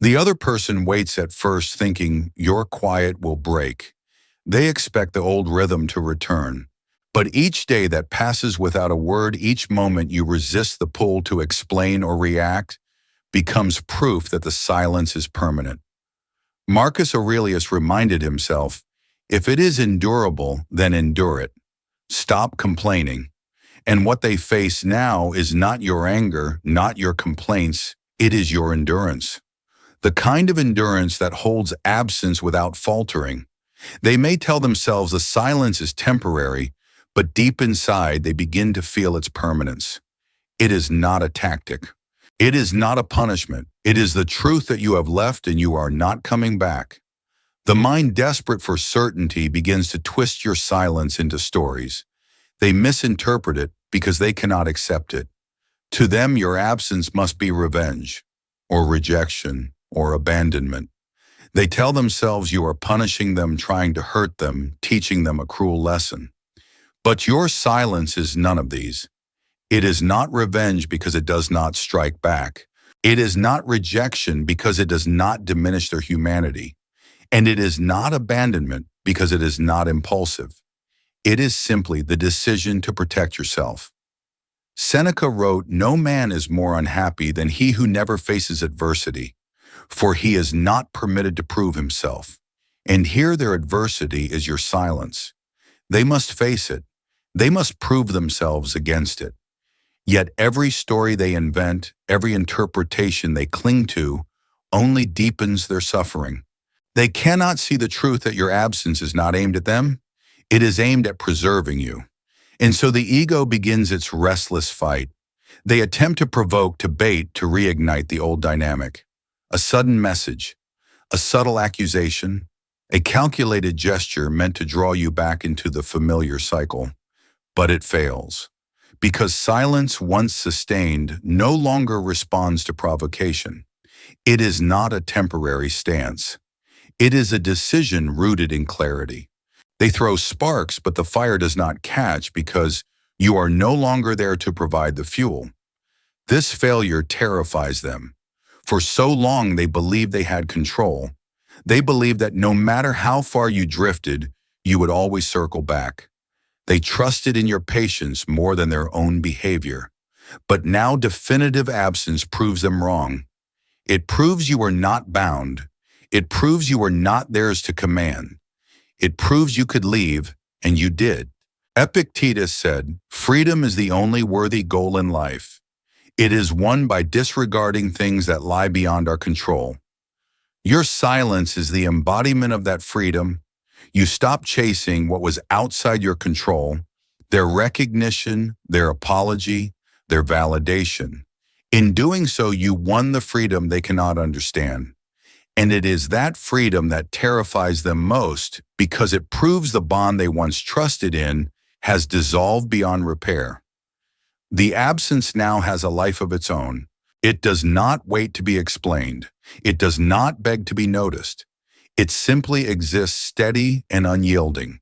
The other person waits at first thinking your quiet will break. They expect the old rhythm to return. But each day that passes without a word, each moment you resist the pull to explain or react, becomes proof that the silence is permanent. Marcus Aurelius reminded himself, if it is endurable, then endure it. Stop complaining. And what they face now is not your anger, not your complaints, it is your endurance. The kind of endurance that holds absence without faltering. They may tell themselves the silence is temporary, but deep inside they begin to feel its permanence. It is not a tactic. It is not a punishment. It is the truth that you have left and you are not coming back. The mind, desperate for certainty, begins to twist your silence into stories. They misinterpret it because they cannot accept it. To them, your absence must be revenge, or rejection, or abandonment. They tell themselves you are punishing them, trying to hurt them, teaching them a cruel lesson. But your silence is none of these. It is not revenge because it does not strike back. It is not rejection because it does not diminish their humanity. And it is not abandonment because it is not impulsive. It is simply the decision to protect yourself. Seneca wrote, "No man is more unhappy than he who never faces adversity, for he is not permitted to prove himself." And here their adversity is your silence. They must face it. They must prove themselves against it. Yet every story they invent, every interpretation they cling to, only deepens their suffering. They cannot see the truth that your absence is not aimed at them. It is aimed at preserving you. And so the ego begins its restless fight. They attempt to provoke, to bait, to reignite the old dynamic. A sudden message, a subtle accusation, a calculated gesture meant to draw you back into the familiar cycle. But it fails. Because silence, once sustained, no longer responds to provocation. It is not a temporary stance. It is a decision rooted in clarity. They throw sparks, but the fire does not catch because you are no longer there to provide the fuel. This failure terrifies them. For so long they believed they had control. They believed that no matter how far you drifted, you would always circle back. They trusted in your patience more than their own behavior. But now definitive absence proves them wrong. It proves you were not bound. It proves you were not theirs to command. It proves you could leave, and you did. Epictetus said, "Freedom is the only worthy goal in life. It is won by disregarding things that lie beyond our control." Your silence is the embodiment of that freedom. You stop chasing what was outside your control, their recognition, their apology, their validation. In doing so, you won the freedom they cannot understand. And it is that freedom that terrifies them most because it proves the bond they once trusted in has dissolved beyond repair. The absence now has a life of its own. It does not wait to be explained. It does not beg to be noticed. It simply exists steady and unyielding.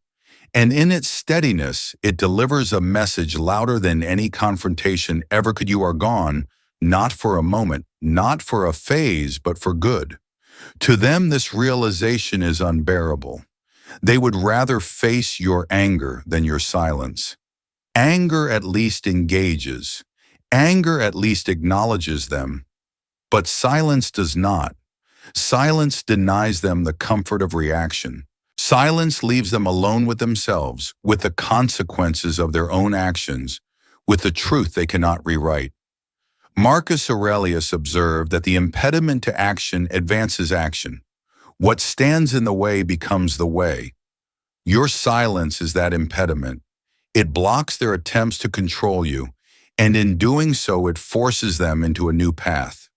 And in its steadiness, it delivers a message louder than any confrontation ever could. You are gone, not for a moment, not for a phase, but for good. To them, this realization is unbearable. They would rather face your anger than your silence. Anger at least engages. Anger at least acknowledges them. But silence does not. Silence denies them the comfort of reaction. Silence leaves them alone with themselves, with the consequences of their own actions, with the truth they cannot rewrite. Marcus Aurelius observed that the impediment to action advances action. What stands in the way becomes the way. Your silence is that impediment. It blocks their attempts to control you, and in doing so it forces them into a new path.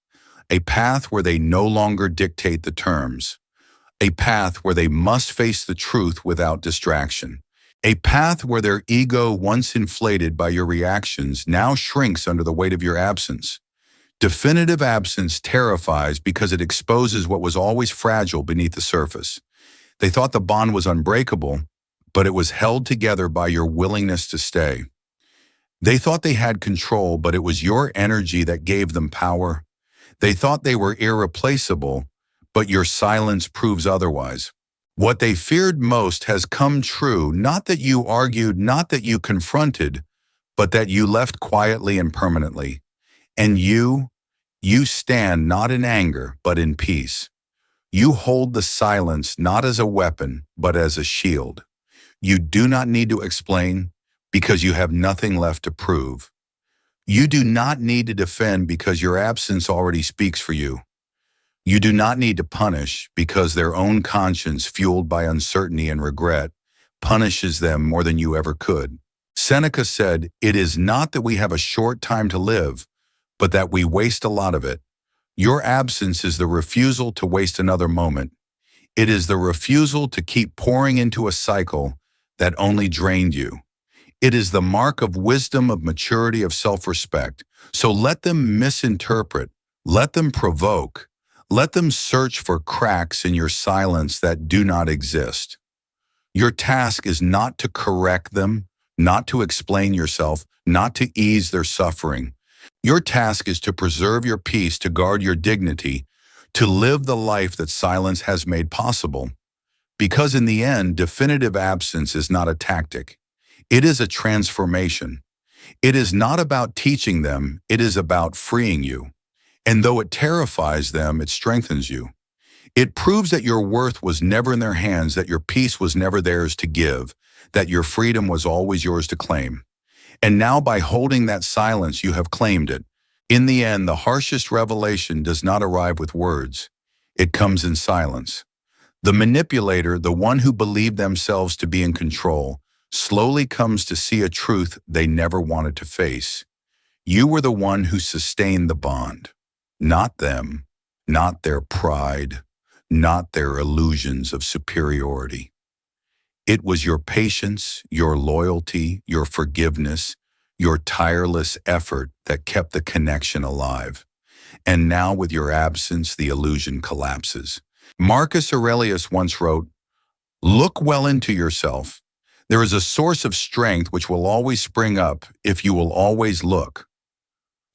A path where they no longer dictate the terms. A path where they must face the truth without distraction. A path where their ego, once inflated by your reactions, now shrinks under the weight of your absence. Definitive absence terrifies because it exposes what was always fragile beneath the surface. They thought the bond was unbreakable, but it was held together by your willingness to stay. They thought they had control, but it was your energy that gave them power. They thought they were irreplaceable, but your silence proves otherwise. What they feared most has come true, not that you argued, not that you confronted, but that you left quietly and permanently. And you stand not in anger, but in peace. You hold the silence not as a weapon, but as a shield. You do not need to explain because you have nothing left to prove. You do not need to defend because your absence already speaks for you. You do not need to punish because their own conscience, fueled by uncertainty and regret, punishes them more than you ever could. Seneca said, "It is not that we have a short time to live, but that we waste a lot of it." Your absence is the refusal to waste another moment. It is the refusal to keep pouring into a cycle that only drained you. It is the mark of wisdom, of maturity, of self-respect. So let them misinterpret, let them provoke, let them search for cracks in your silence that do not exist. Your task is not to correct them, not to explain yourself, not to ease their suffering. Your task is to preserve your peace, to guard your dignity, to live the life that silence has made possible. Because in the end, definitive absence is not a tactic. It is a transformation. It is not about teaching them, it is about freeing you. And though it terrifies them, it strengthens you. It proves that your worth was never in their hands, that your peace was never theirs to give, that your freedom was always yours to claim. And now by holding that silence, you have claimed it. In the end, the harshest revelation does not arrive with words. It comes in silence. The manipulator, the one who believed themselves to be in control, slowly comes to see a truth they never wanted to face. You were the one who sustained the bond. Not them, not their pride, not their illusions of superiority. It was your patience, your loyalty, your forgiveness, your tireless effort that kept the connection alive. And now with your absence, the illusion collapses. Marcus Aurelius once wrote, "Look well into yourself. There is a source of strength which will always spring up if you will always look."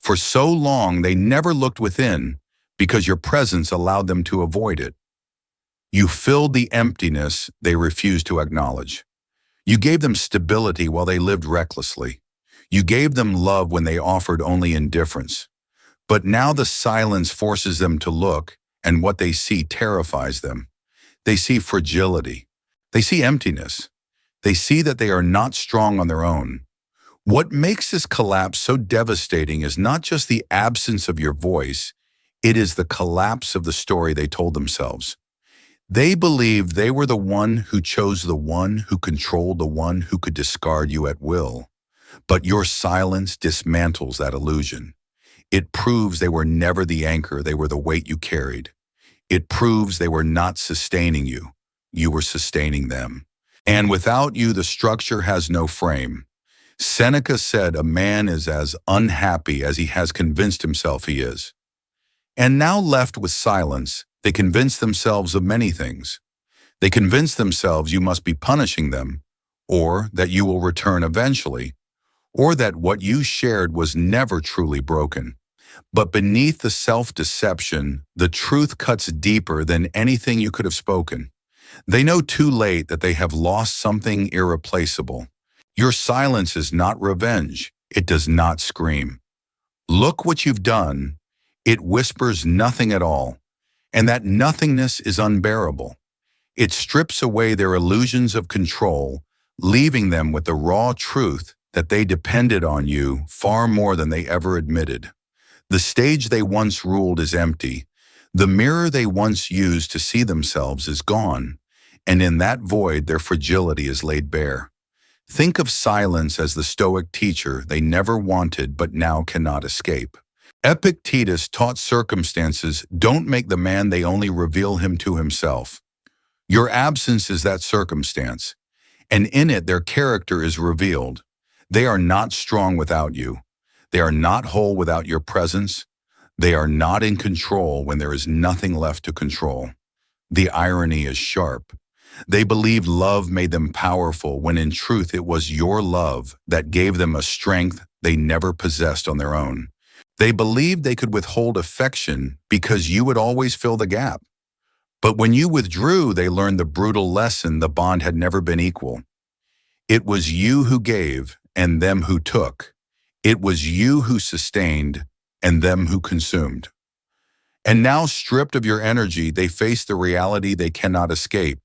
For so long, they never looked within because your presence allowed them to avoid it. You filled the emptiness they refused to acknowledge. You gave them stability while they lived recklessly. You gave them love when they offered only indifference. But now the silence forces them to look, and what they see terrifies them. They see fragility. They see emptiness. They see that they are not strong on their own. What makes this collapse so devastating is not just the absence of your voice, it is the collapse of the story they told themselves. They believed they were the one who chose the one who controlled the one who could discard you at will. But your silence dismantles that illusion. It proves they were never the anchor, they were the weight you carried. It proves they were not sustaining you, you were sustaining them. And without you, the structure has no frame. Seneca said a man is as unhappy as he has convinced himself he is. And now left with silence, they convince themselves of many things. They convince themselves you must be punishing them, or that you will return eventually, or that what you shared was never truly broken. But beneath the self-deception, the truth cuts deeper than anything you could have spoken. They know too late that they have lost something irreplaceable. Your silence is not revenge. It does not scream, "Look what you've done." It whispers nothing at all, and that nothingness is unbearable. It strips away their illusions of control, leaving them with the raw truth that they depended on you far more than they ever admitted. The stage they once ruled is empty. The mirror they once used to see themselves is gone, and in that void their fragility is laid bare. Think of silence as the Stoic teacher they never wanted but now cannot escape. Epictetus taught circumstances don't make the man, they only reveal him to himself. Your absence is that circumstance, and in it their character is revealed. They are not strong without you. They are not whole without your presence. They are not in control when there is nothing left to control. The irony is sharp. They believed love made them powerful when in truth it was your love that gave them a strength they never possessed on their own. They believed they could withhold affection because you would always fill the gap. But when you withdrew, they learned the brutal lesson the bond had never been equal. It was you who gave and them who took. It was you who sustained and them who consumed. And now, stripped of your energy, they face the reality they cannot escape.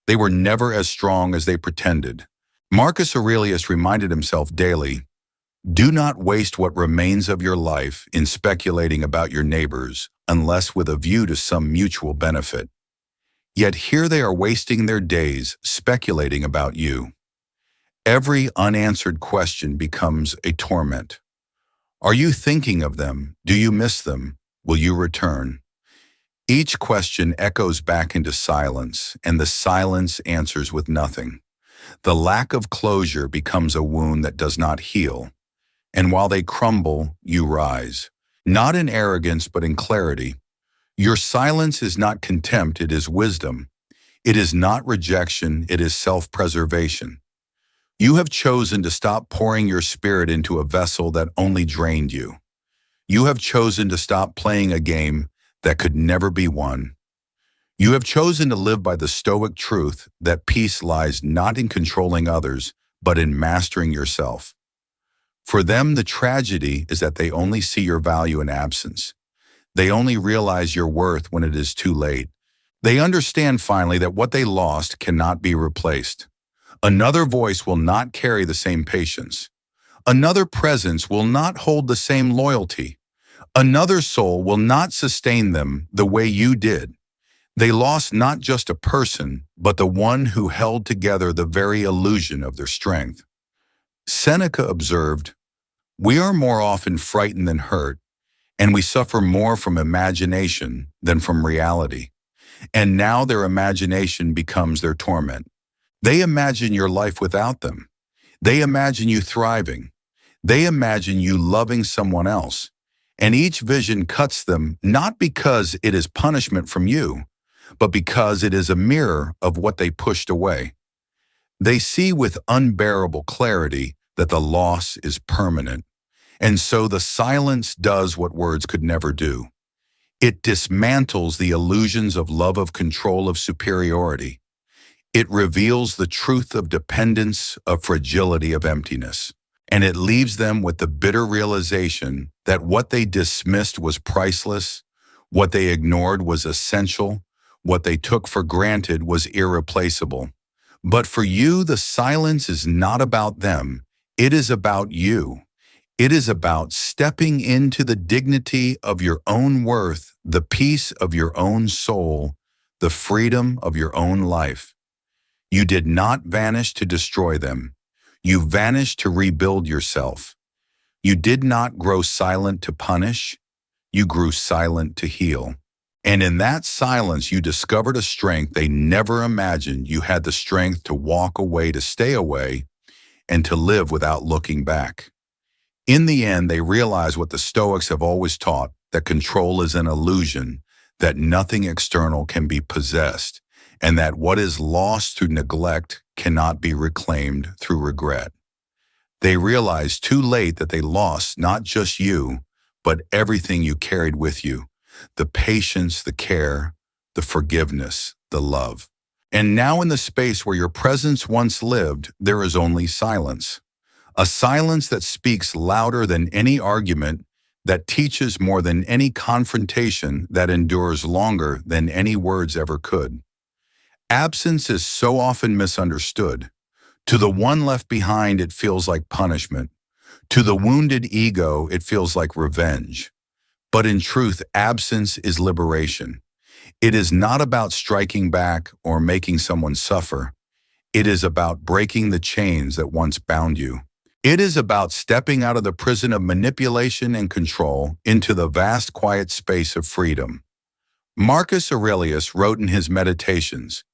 They were never as strong as they pretended. Marcus Aurelius reminded himself daily, do not waste what remains of your life in speculating about your neighbors unless with a view to some mutual benefit. Yet here they are wasting their days speculating about you. Every unanswered question becomes a torment. Are you thinking of them? Do you miss them? Will you return? Each question echoes back into silence, and the silence answers with nothing. The lack of closure becomes a wound that does not heal. And while they crumble, you rise. Not in arrogance, but in clarity. Your silence is not contempt, it is wisdom. It is not rejection, it is self-preservation. You have chosen to stop pouring your spirit into a vessel that only drained you. You have chosen to stop playing a game that could never be won. You have chosen to live by the Stoic truth that peace lies not in controlling others, but in mastering yourself. For them, the tragedy is that they only see your value in absence. They only realize your worth when it is too late. They understand finally that what they lost cannot be replaced. Another voice will not carry the same patience. Another presence will not hold the same loyalty. Another soul will not sustain them the way you did. They lost not just a person, but the one who held together the very illusion of their strength. Seneca observed, we are more often frightened than hurt, and we suffer more from imagination than from reality. And now their imagination becomes their torment. They imagine your life without them. They imagine you thriving. They imagine you loving someone else. And each vision cuts them not because it is punishment from you, but because it is a mirror of what they pushed away. They see with unbearable clarity that the loss is permanent, and so the silence does what words could never do. It dismantles the illusions of love, of control, of superiority. It reveals the truth of dependence, of fragility, of emptiness, and it leaves them with the bitter realization that what they dismissed was priceless, what they ignored was essential, what they took for granted was irreplaceable. But for you, the silence is not about them. It is about you. It is about stepping into the dignity of your own worth, the peace of your own soul, the freedom of your own life. You did not vanish to destroy them. You vanished to rebuild yourself. You did not grow silent to punish. You grew silent to heal. And in that silence, you discovered a strength they never imagined you had the strength to walk away, to stay away, and to live without looking back. In the end, they realized what the Stoics have always taught, that control is an illusion, that nothing external can be possessed, and that what is lost through neglect cannot be reclaimed through regret. They realized too late that they lost not just you, but everything you carried with you. The patience, the care, the forgiveness, the love. And now in the space where your presence once lived, there is only silence. A silence that speaks louder than any argument, that teaches more than any confrontation, that endures longer than any words ever could. Absence is so often misunderstood. To the one left behind, it feels like punishment. To the wounded ego, it feels like revenge. But in truth, absence is liberation. It is not about striking back or making someone suffer. It is about breaking the chains that once bound you. It is about stepping out of the prison of manipulation and control into the vast quiet space of freedom. Marcus Aurelius wrote in his Meditations,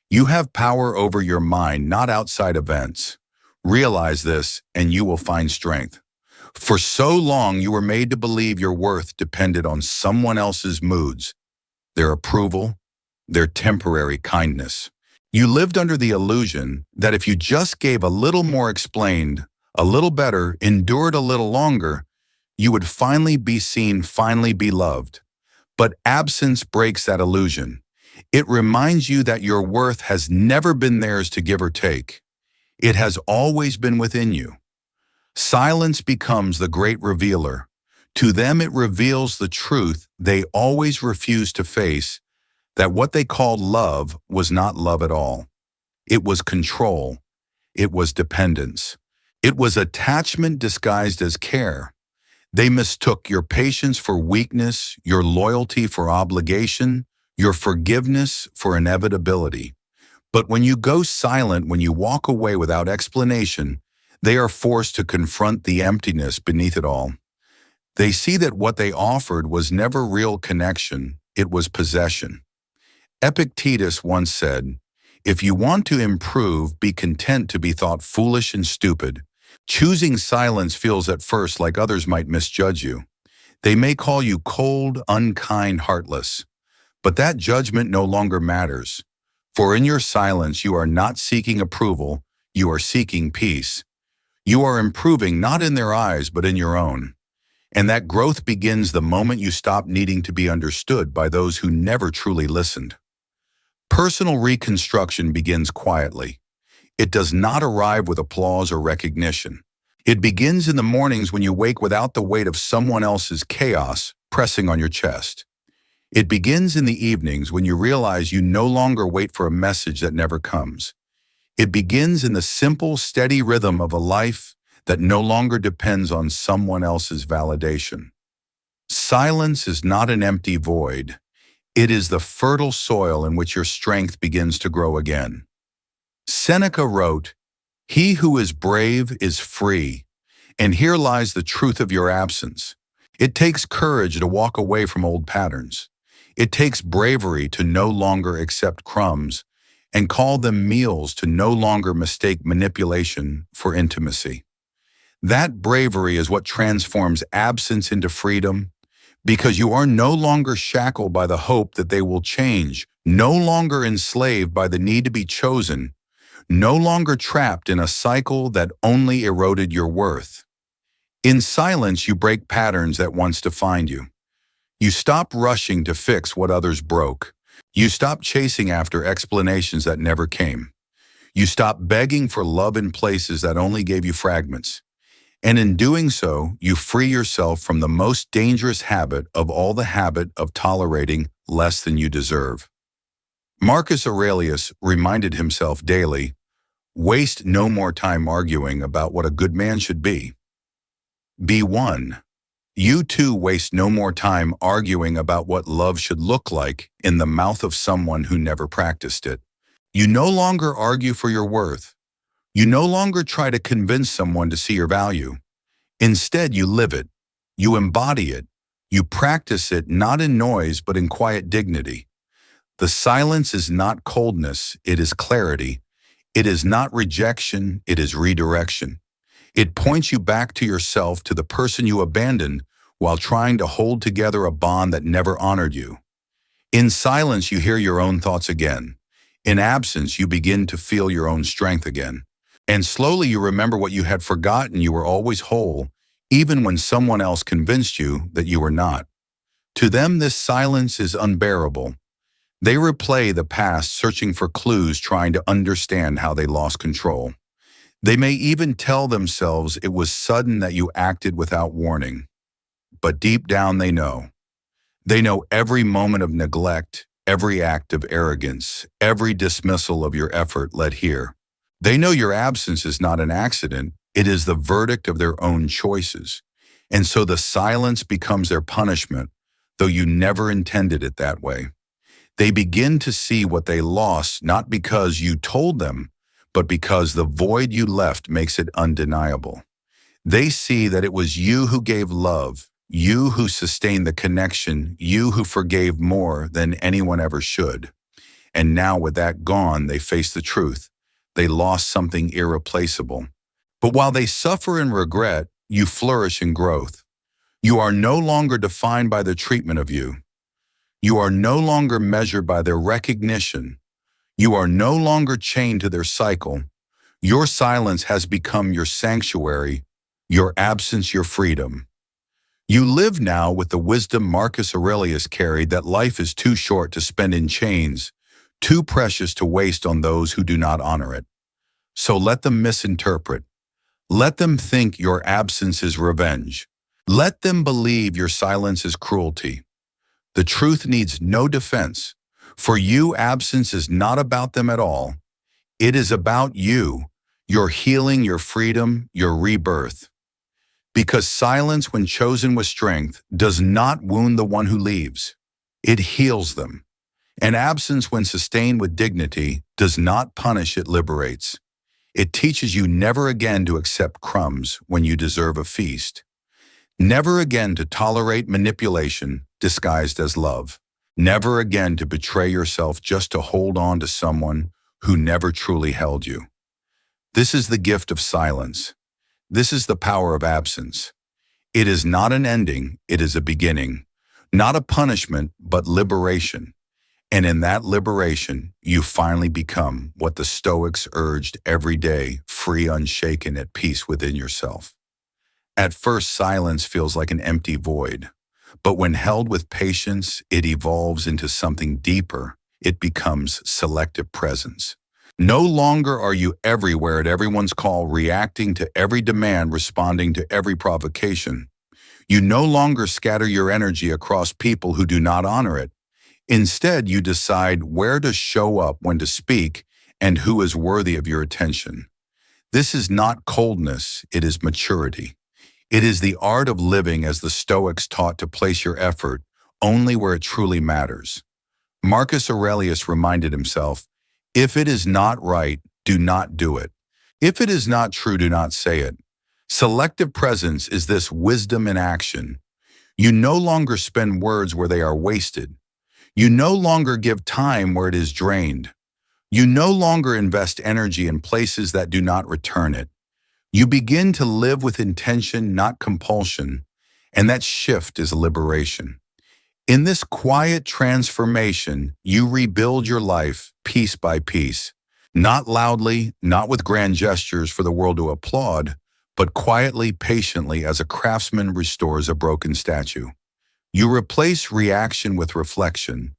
"You have power over your mind, not outside events. Realize this, and you will find strength. For so long you were made to believe your worth depended on someone else's moods, their approval, their temporary kindness. You lived under the illusion that if you just gave a little more, explained a little better, endured a little longer, you would finally be seen, finally be loved. But absence breaks that illusion. It reminds you that your worth has never been theirs to give or take. It has always been within you. Silence becomes the great revealer. To them it reveals the truth they always refused to face, that what they called love was not love at all. It was control. It was dependence. It was attachment disguised as care. They mistook your patience for weakness, your loyalty for obligation, your forgiveness for inevitability. But when you go silent, when you walk away without explanation, they are forced to confront the emptiness beneath it all. They see that what they offered was never real connection, it was possession. Epictetus once said, "If you want to improve, be content to be thought foolish and stupid." Choosing silence feels at first like others might misjudge you. They may call you cold, unkind, heartless. But that judgment no longer matters. For in your silence, you are not seeking approval, you are seeking peace. You are improving not in their eyes, but in your own. And that growth begins the moment you stop needing to be understood by those who never truly listened. Personal reconstruction begins quietly. It does not arrive with applause or recognition. It begins in the mornings when you wake without the weight of someone else's chaos pressing on your chest. It begins in the evenings when you realize you no longer wait for a message that never comes. It begins in the simple, steady rhythm of a life that no longer depends on someone else's validation. Silence is not an empty void. It is the fertile soil in which your strength begins to grow again. Seneca wrote, "He who is brave is free," and here lies the truth of your absence. It takes courage to walk away from old patterns. It takes bravery to no longer accept crumbs and call them meals, to no longer mistake manipulation for intimacy. That bravery is what transforms absence into freedom, because you are no longer shackled by the hope that they will change, no longer enslaved by the need to be chosen, no longer trapped in a cycle that only eroded your worth. In silence, you break patterns that once defined you. You stop rushing to fix what others broke. You stop chasing after explanations that never came. You stop begging for love in places that only gave you fragments. And in doing so, you free yourself from the most dangerous habit of all, the habit of tolerating less than you deserve. Marcus Aurelius reminded himself daily, "Waste no more time arguing about what a good man should be. Be one. You too waste no more time arguing about what love should look like in the mouth of someone who never practiced it. You no longer argue for your worth. You no longer try to convince someone to see your value. Instead, you live it. You embody it. You practice it not in noise, but in quiet dignity. The silence is not coldness, it is clarity. It is not rejection, it is redirection. It points you back to yourself, to the person you abandoned, while trying to hold together a bond that never honored you. In silence, you hear your own thoughts again. In absence, you begin to feel your own strength again. And slowly you remember what you had forgotten: you were always whole, even when someone else convinced you that you were not. To them, this silence is unbearable. They replay the past, searching for clues, trying to understand how they lost control. They may even tell themselves it was sudden, that you acted without warning. but deep down they know. They know every moment of neglect, every act of arrogance, every dismissal of your effort led here. They know your absence is not an accident, it is the verdict of their own choices. And so the silence becomes their punishment, though you never intended it that way. They begin to see what they lost, not because you told them, but because the void you left makes it undeniable. They see that it was you who gave love, you who sustained the connection, you who forgave more than anyone ever should. And now with that gone, they face the truth. They lost something irreplaceable. But while they suffer and regret, you flourish in growth. You are no longer defined by their treatment of you. You are no longer measured by their recognition. You are no longer chained to their cycle. Your silence has become your sanctuary, your absence your freedom. You live now with the wisdom Marcus Aurelius carried that life is too short to spend in chains, too precious to waste on those who do not honor it. So let them misinterpret. Let them think your absence is revenge. Let them believe your silence is cruelty. The truth needs no defense. For you, absence is not about them at all. It is about you, your healing, your freedom, your rebirth. Because silence, when chosen with strength, does not wound the one who leaves. It heals them. And absence, when sustained with dignity, does not punish, it liberates. It teaches you never again to accept crumbs when you deserve a feast. Never again to tolerate manipulation disguised as love. Never again to betray yourself just to hold on to someone who never truly held you. This is the gift of silence. This is the power of absence. It is not an ending, it is a beginning. Not a punishment, but liberation. And in that liberation, you finally become what the Stoics urged every day, free, unshaken, at peace within yourself. At first, silence feels like an empty void. But when held with patience, it evolves into something deeper. It becomes selective presence. No longer are you everywhere at everyone's call, reacting to every demand, responding to every provocation. You no longer scatter your energy across people who do not honor it. Instead, you decide where to show up, when to speak, and who is worthy of your attention. This is not coldness, it is maturity. It is the art of living as the Stoics taught, to place your effort only where it truly matters. Marcus Aurelius reminded himself, if it is not right, do not do it. If it is not true, do not say it. Selective presence is this wisdom in action. You no longer spend words where they are wasted. You no longer give time where it is drained. You no longer invest energy in places that do not return it. You begin to live with intention, not compulsion, and that shift is liberation. In this quiet transformation, you rebuild your life piece by piece, not loudly, not with grand gestures for the world to applaud, but quietly, patiently, as a craftsman restores a broken statue. You replace reaction with reflection.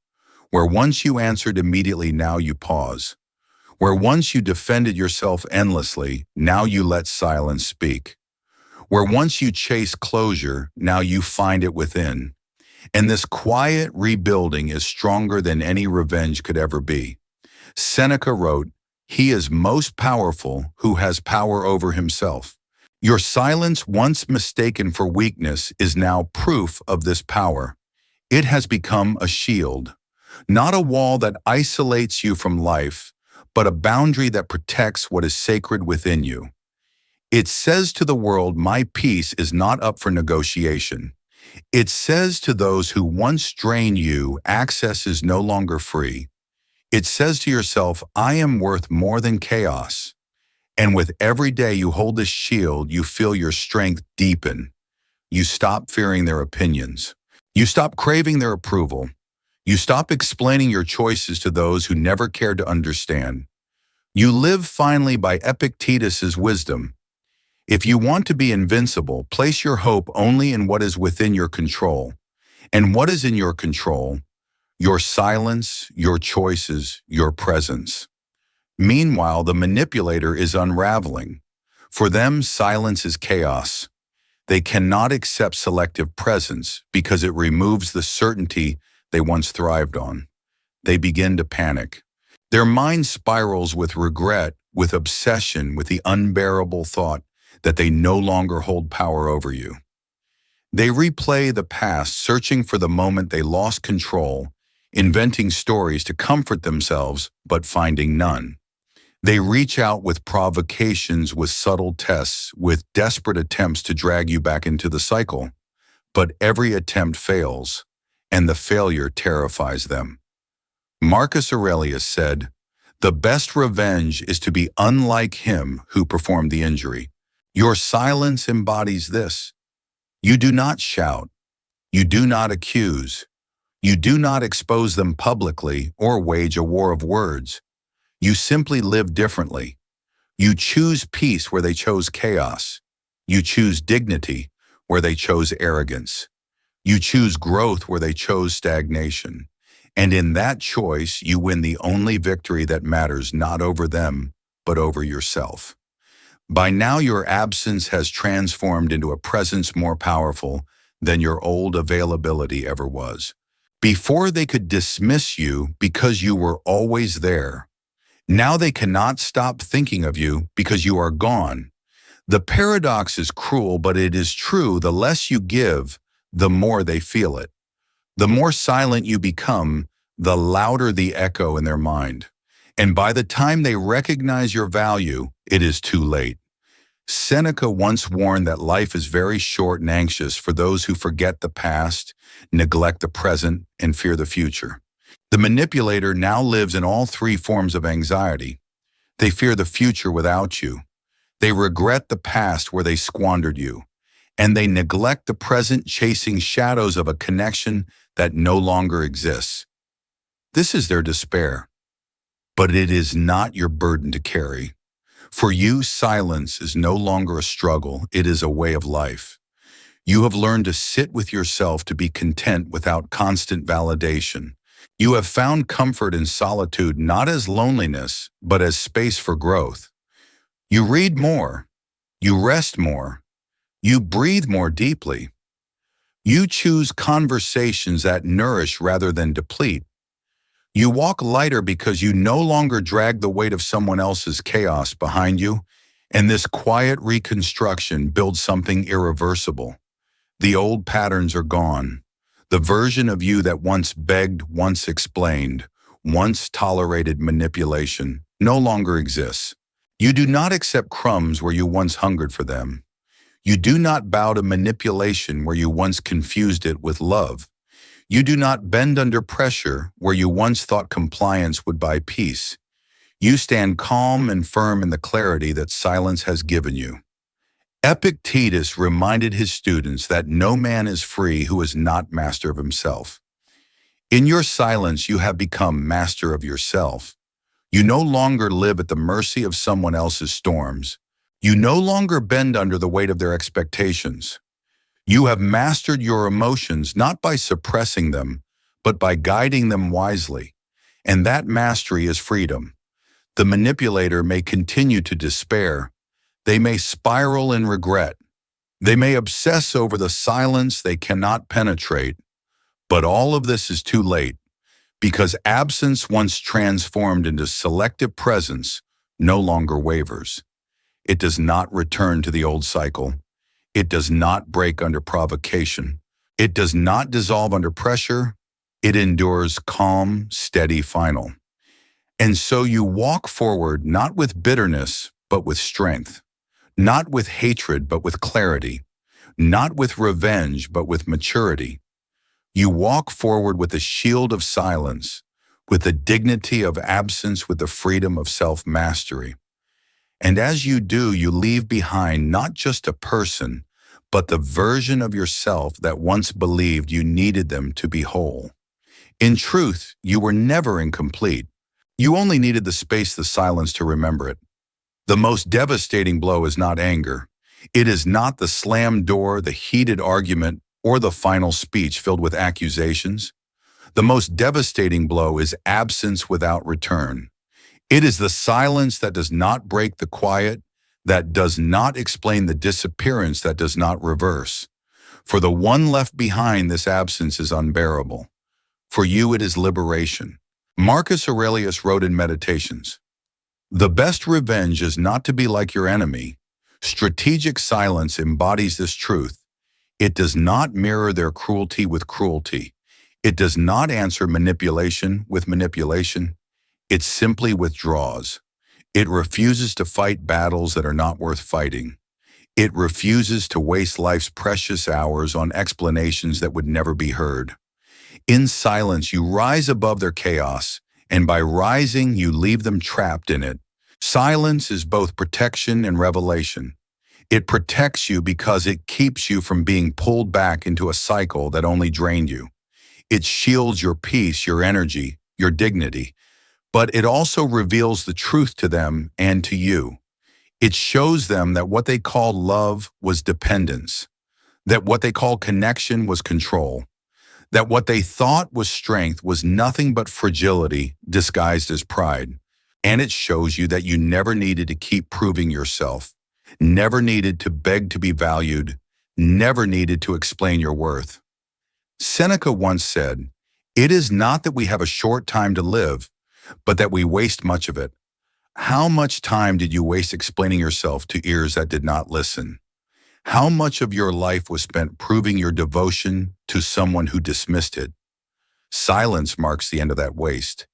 Where once you answered immediately, now you pause. Where once you defended yourself endlessly, now you let silence speak. Where once you chased closure, now you find it within. And this quiet rebuilding is stronger than any revenge could ever be. Seneca wrote, "He is most powerful who has power over himself." Your silence, once mistaken for weakness, is now proof of this power. It has become a shield, not a wall that isolates you from life, but a boundary that protects what is sacred within you. It says to the world, my peace is not up for negotiation. It says to those who once drained you, access is no longer free. It says to yourself, I am worth more than chaos. And with every day you hold this shield, you feel your strength deepen. You stop fearing their opinions. You stop craving their approval. You stop explaining your choices to those who never cared to understand. You live finally by Epictetus's wisdom. If you want to be invincible, place your hope only in what is within your control. And what is in your control? Your silence, your choices, your presence. Meanwhile, the manipulator is unraveling. For them, silence is chaos. They cannot accept selective presence because it removes the certainty they once thrived on. They begin to panic. Their mind spirals with regret, with obsession, with the unbearable thought that they no longer hold power over you. They replay the past, searching for the moment they lost control, inventing stories to comfort themselves, but finding none. They reach out with provocations, with subtle tests, with desperate attempts to drag you back into the cycle. But every attempt fails, and the failure terrifies them. Marcus Aurelius said, "The best revenge is to be unlike him who performed the injury." Your silence embodies this. You do not shout. You do not accuse. You do not expose them publicly or wage a war of words. You simply live differently. You choose peace where they chose chaos. You choose dignity where they chose arrogance. You choose growth where they chose stagnation. And in that choice, you win the only victory that matters, not over them, but over yourself. By now, your absence has transformed into a presence more powerful than your old availability ever was. Before, they could dismiss you because you were always there. Now they cannot stop thinking of you because you are gone. The paradox is cruel, but it is true. The less you give, the more they feel it. The more silent you become, the louder the echo in their mind. And by the time they recognize your value, it is too late. Seneca once warned that life is very short and anxious for those who forget the past, neglect the present, and fear the future. The manipulator now lives in all three forms of anxiety. They fear the future without you. They regret the past where they squandered you. And they neglect the present, chasing shadows of a connection that no longer exists. This is their despair. But it is not your burden to carry. For you, silence is no longer a struggle, it is a way of life. You have learned to sit with yourself, to be content without constant validation. You have found comfort in solitude, not as loneliness, but as space for growth. You read more. You rest more. You breathe more deeply. You choose conversations that nourish rather than deplete. You walk lighter because you no longer drag the weight of someone else's chaos behind you, and this quiet reconstruction builds something irreversible. The old patterns are gone. The version of you that once begged, once explained, once tolerated manipulation, no longer exists. You do not accept crumbs where you once hungered for them. You do not bow to manipulation where you once confused it with love. You do not bend under pressure where you once thought compliance would buy peace. You stand calm and firm in the clarity that silence has given you. Epictetus reminded his students that no man is free who is not master of himself. In your silence, you have become master of yourself. You no longer live at the mercy of someone else's storms. You no longer bend under the weight of their expectations. You have mastered your emotions not by suppressing them, but by guiding them wisely. And that mastery is freedom. The manipulator may continue to despair. They may spiral in regret. They may obsess over the silence they cannot penetrate. But all of this is too late, because absence, once transformed into selective presence, no longer wavers. It does not return to the old cycle. It does not break under provocation. It does not dissolve under pressure. It endures calm, steady, final. And so you walk forward not with bitterness, but with strength. Not with hatred, but with clarity. Not with revenge, but with maturity. You walk forward with the shield of silence, with the dignity of absence, with the freedom of self-mastery. And as you do, you leave behind not just a person, but the version of yourself that once believed you needed them to be whole. In truth, you were never incomplete. You only needed the space, the silence to remember it. The most devastating blow is not anger. It is not the slammed door, the heated argument, or the final speech filled with accusations. The most devastating blow is absence without return. It is the silence that does not break the quiet, that does not explain the disappearance that does not reverse. For the one left behind, this absence is unbearable. For you, it is liberation. Marcus Aurelius wrote in Meditations, "The best revenge is not to be like your enemy." Strategic silence embodies this truth. It does not mirror their cruelty with cruelty. It does not answer manipulation with manipulation. It simply withdraws. It refuses to fight battles that are not worth fighting. It refuses to waste life's precious hours on explanations that would never be heard. In silence, you rise above their chaos, and by rising, you leave them trapped in it. Silence is both protection and revelation. It protects you because it keeps you from being pulled back into a cycle that only drained you. It shields your peace, your energy, your dignity, but it also reveals the truth to them and to you. It shows them that what they called love was dependence, that what they called connection was control, that what they thought was strength was nothing but fragility disguised as pride. And it shows you that you never needed to keep proving yourself, never needed to beg to be valued, never needed to explain your worth. Seneca once said, "It is not that we have a short time to live, but that we waste much of it." How much time did you waste explaining yourself to ears that did not listen? How much of your life was spent proving your devotion to someone who dismissed it? Silence marks the end of that waste.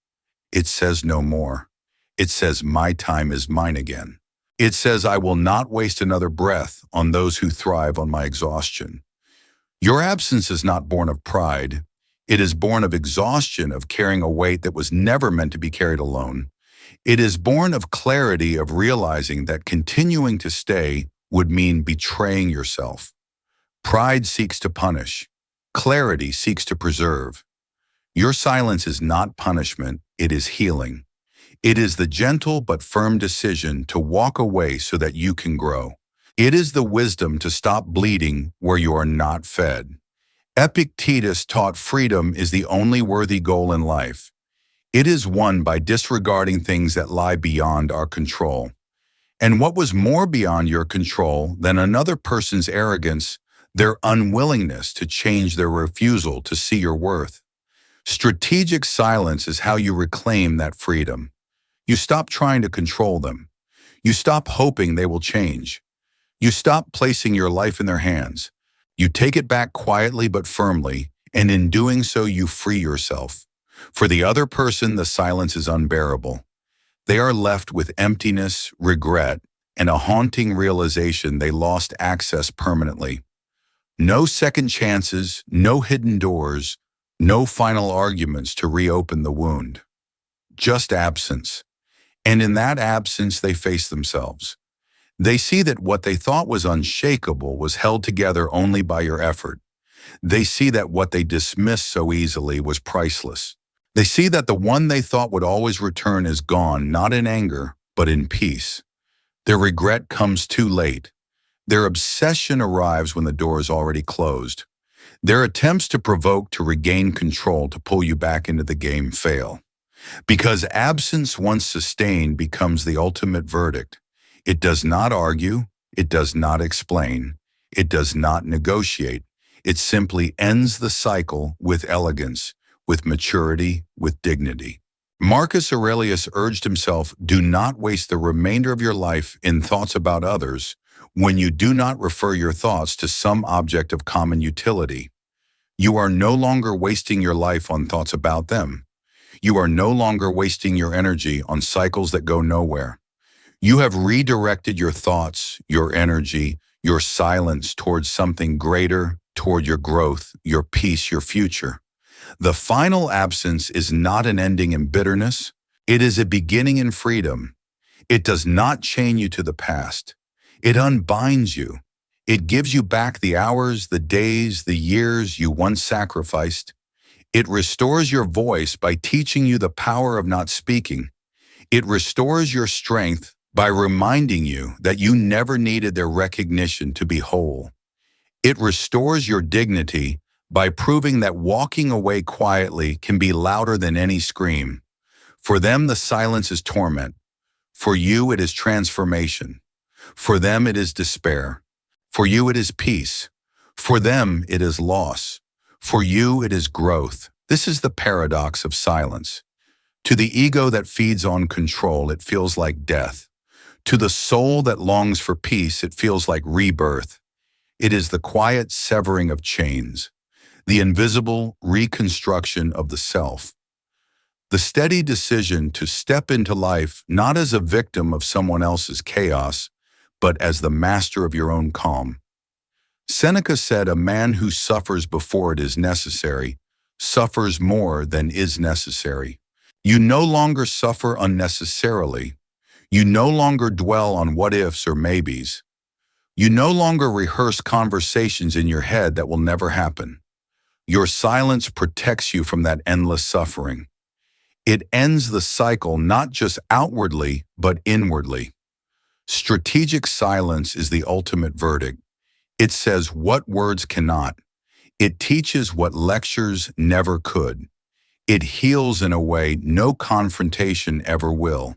It says no more. It says, "My time is mine again." It says, "I will not waste another breath on those who thrive on my exhaustion." Your absence is not born of pride. It is born of exhaustion, of carrying a weight that was never meant to be carried alone. It is born of clarity, of realizing that continuing to stay would mean betraying yourself. Pride seeks to punish. Clarity seeks to preserve. Your silence is not punishment, it is healing. It is the gentle but firm decision to walk away so that you can grow. It is the wisdom to stop bleeding where you are not fed. Epictetus taught freedom is the only worthy goal in life. It is won by disregarding things that lie beyond our control. And what was more beyond your control than another person's arrogance, their unwillingness to change, their refusal to see your worth? Strategic silence is how you reclaim that freedom. You stop trying to control them. You stop hoping they will change. You stop placing your life in their hands. You take it back quietly but firmly, and in doing so, you free yourself. For the other person, the silence is unbearable. They are left with emptiness, regret, and a haunting realization they lost access permanently. No second chances, no hidden doors, no final arguments to reopen the wound. Just absence. And in that absence, they face themselves. They see that what they thought was unshakable was held together only by your effort. They see that what they dismissed so easily was priceless. They see that the one they thought would always return is gone, not in anger, but in peace. Their regret comes too late. Their obsession arrives when the door is already closed. Their attempts to provoke, to regain control, to pull you back into the game fail. Because absence once sustained becomes the ultimate verdict. It does not argue, it does not explain, it does not negotiate. It simply ends the cycle with elegance, with maturity, with dignity. Marcus Aurelius urged himself, do not waste the remainder of your life in thoughts about others when you do not refer your thoughts to some object of common utility. You are no longer wasting your life on thoughts about them. You are no longer wasting your energy on cycles that go nowhere. You have redirected your thoughts, your energy, your silence towards something greater, toward your growth, your peace, your future. The final absence is not an ending in bitterness. It is a beginning in freedom. It does not chain you to the past. It unbinds you. It gives you back the hours, the days, the years you once sacrificed. It restores your voice by teaching you the power of not speaking. It restores your strength by reminding you that you never needed their recognition to be whole. It restores your dignity by proving that walking away quietly can be louder than any scream. For them, the silence is torment. For you, it is transformation. For them it is despair. For you it is peace. For them it is loss. For you it is growth. This is the paradox of silence. To the ego that feeds on control, it feels like death. To the soul that longs for peace, it feels like rebirth. It is the quiet severing of chains, the invisible reconstruction of the self. The steady decision to step into life not as a victim of someone else's chaos, but as the master of your own calm. Seneca said, "A man who suffers before it is necessary suffers more than is necessary." You no longer suffer unnecessarily. You no longer dwell on what ifs or maybes. You no longer rehearse conversations in your head that will never happen. Your silence protects you from that endless suffering. It ends the cycle not just outwardly, but inwardly. Strategic silence is the ultimate verdict. It says what words cannot. It teaches what lectures never could. It heals in a way no confrontation ever will.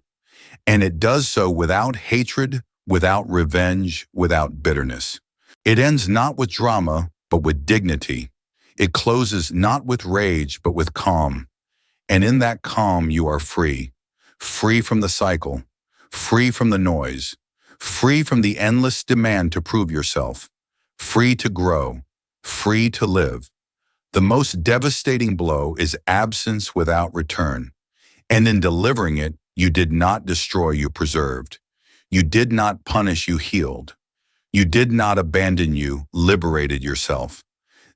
And it does so without hatred, without revenge, without bitterness. It ends not with drama, but with dignity. It closes not with rage, but with calm. And in that calm, you are free. Free from the cycle, free from the noise, free from the endless demand to prove yourself, free to grow, free to live. The most devastating blow is absence without return. And in delivering it, you did not destroy, you preserved. You did not punish, you healed. You did not abandon, you liberated yourself.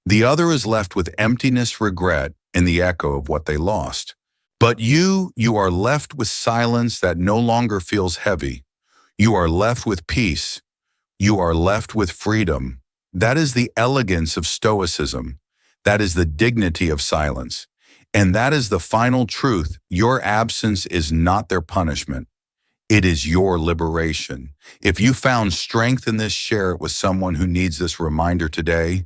The other is left with emptiness, regret, and the echo of what they lost. But you are left with silence that no longer feels heavy. You are left with peace. You are left with freedom. That is the elegance of Stoicism. That is the dignity of silence. And that is the final truth. Your absence is not their punishment. It is your liberation. If you found strength in this, share it with someone who needs this reminder today,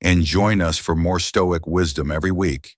and join us for more Stoic wisdom every week.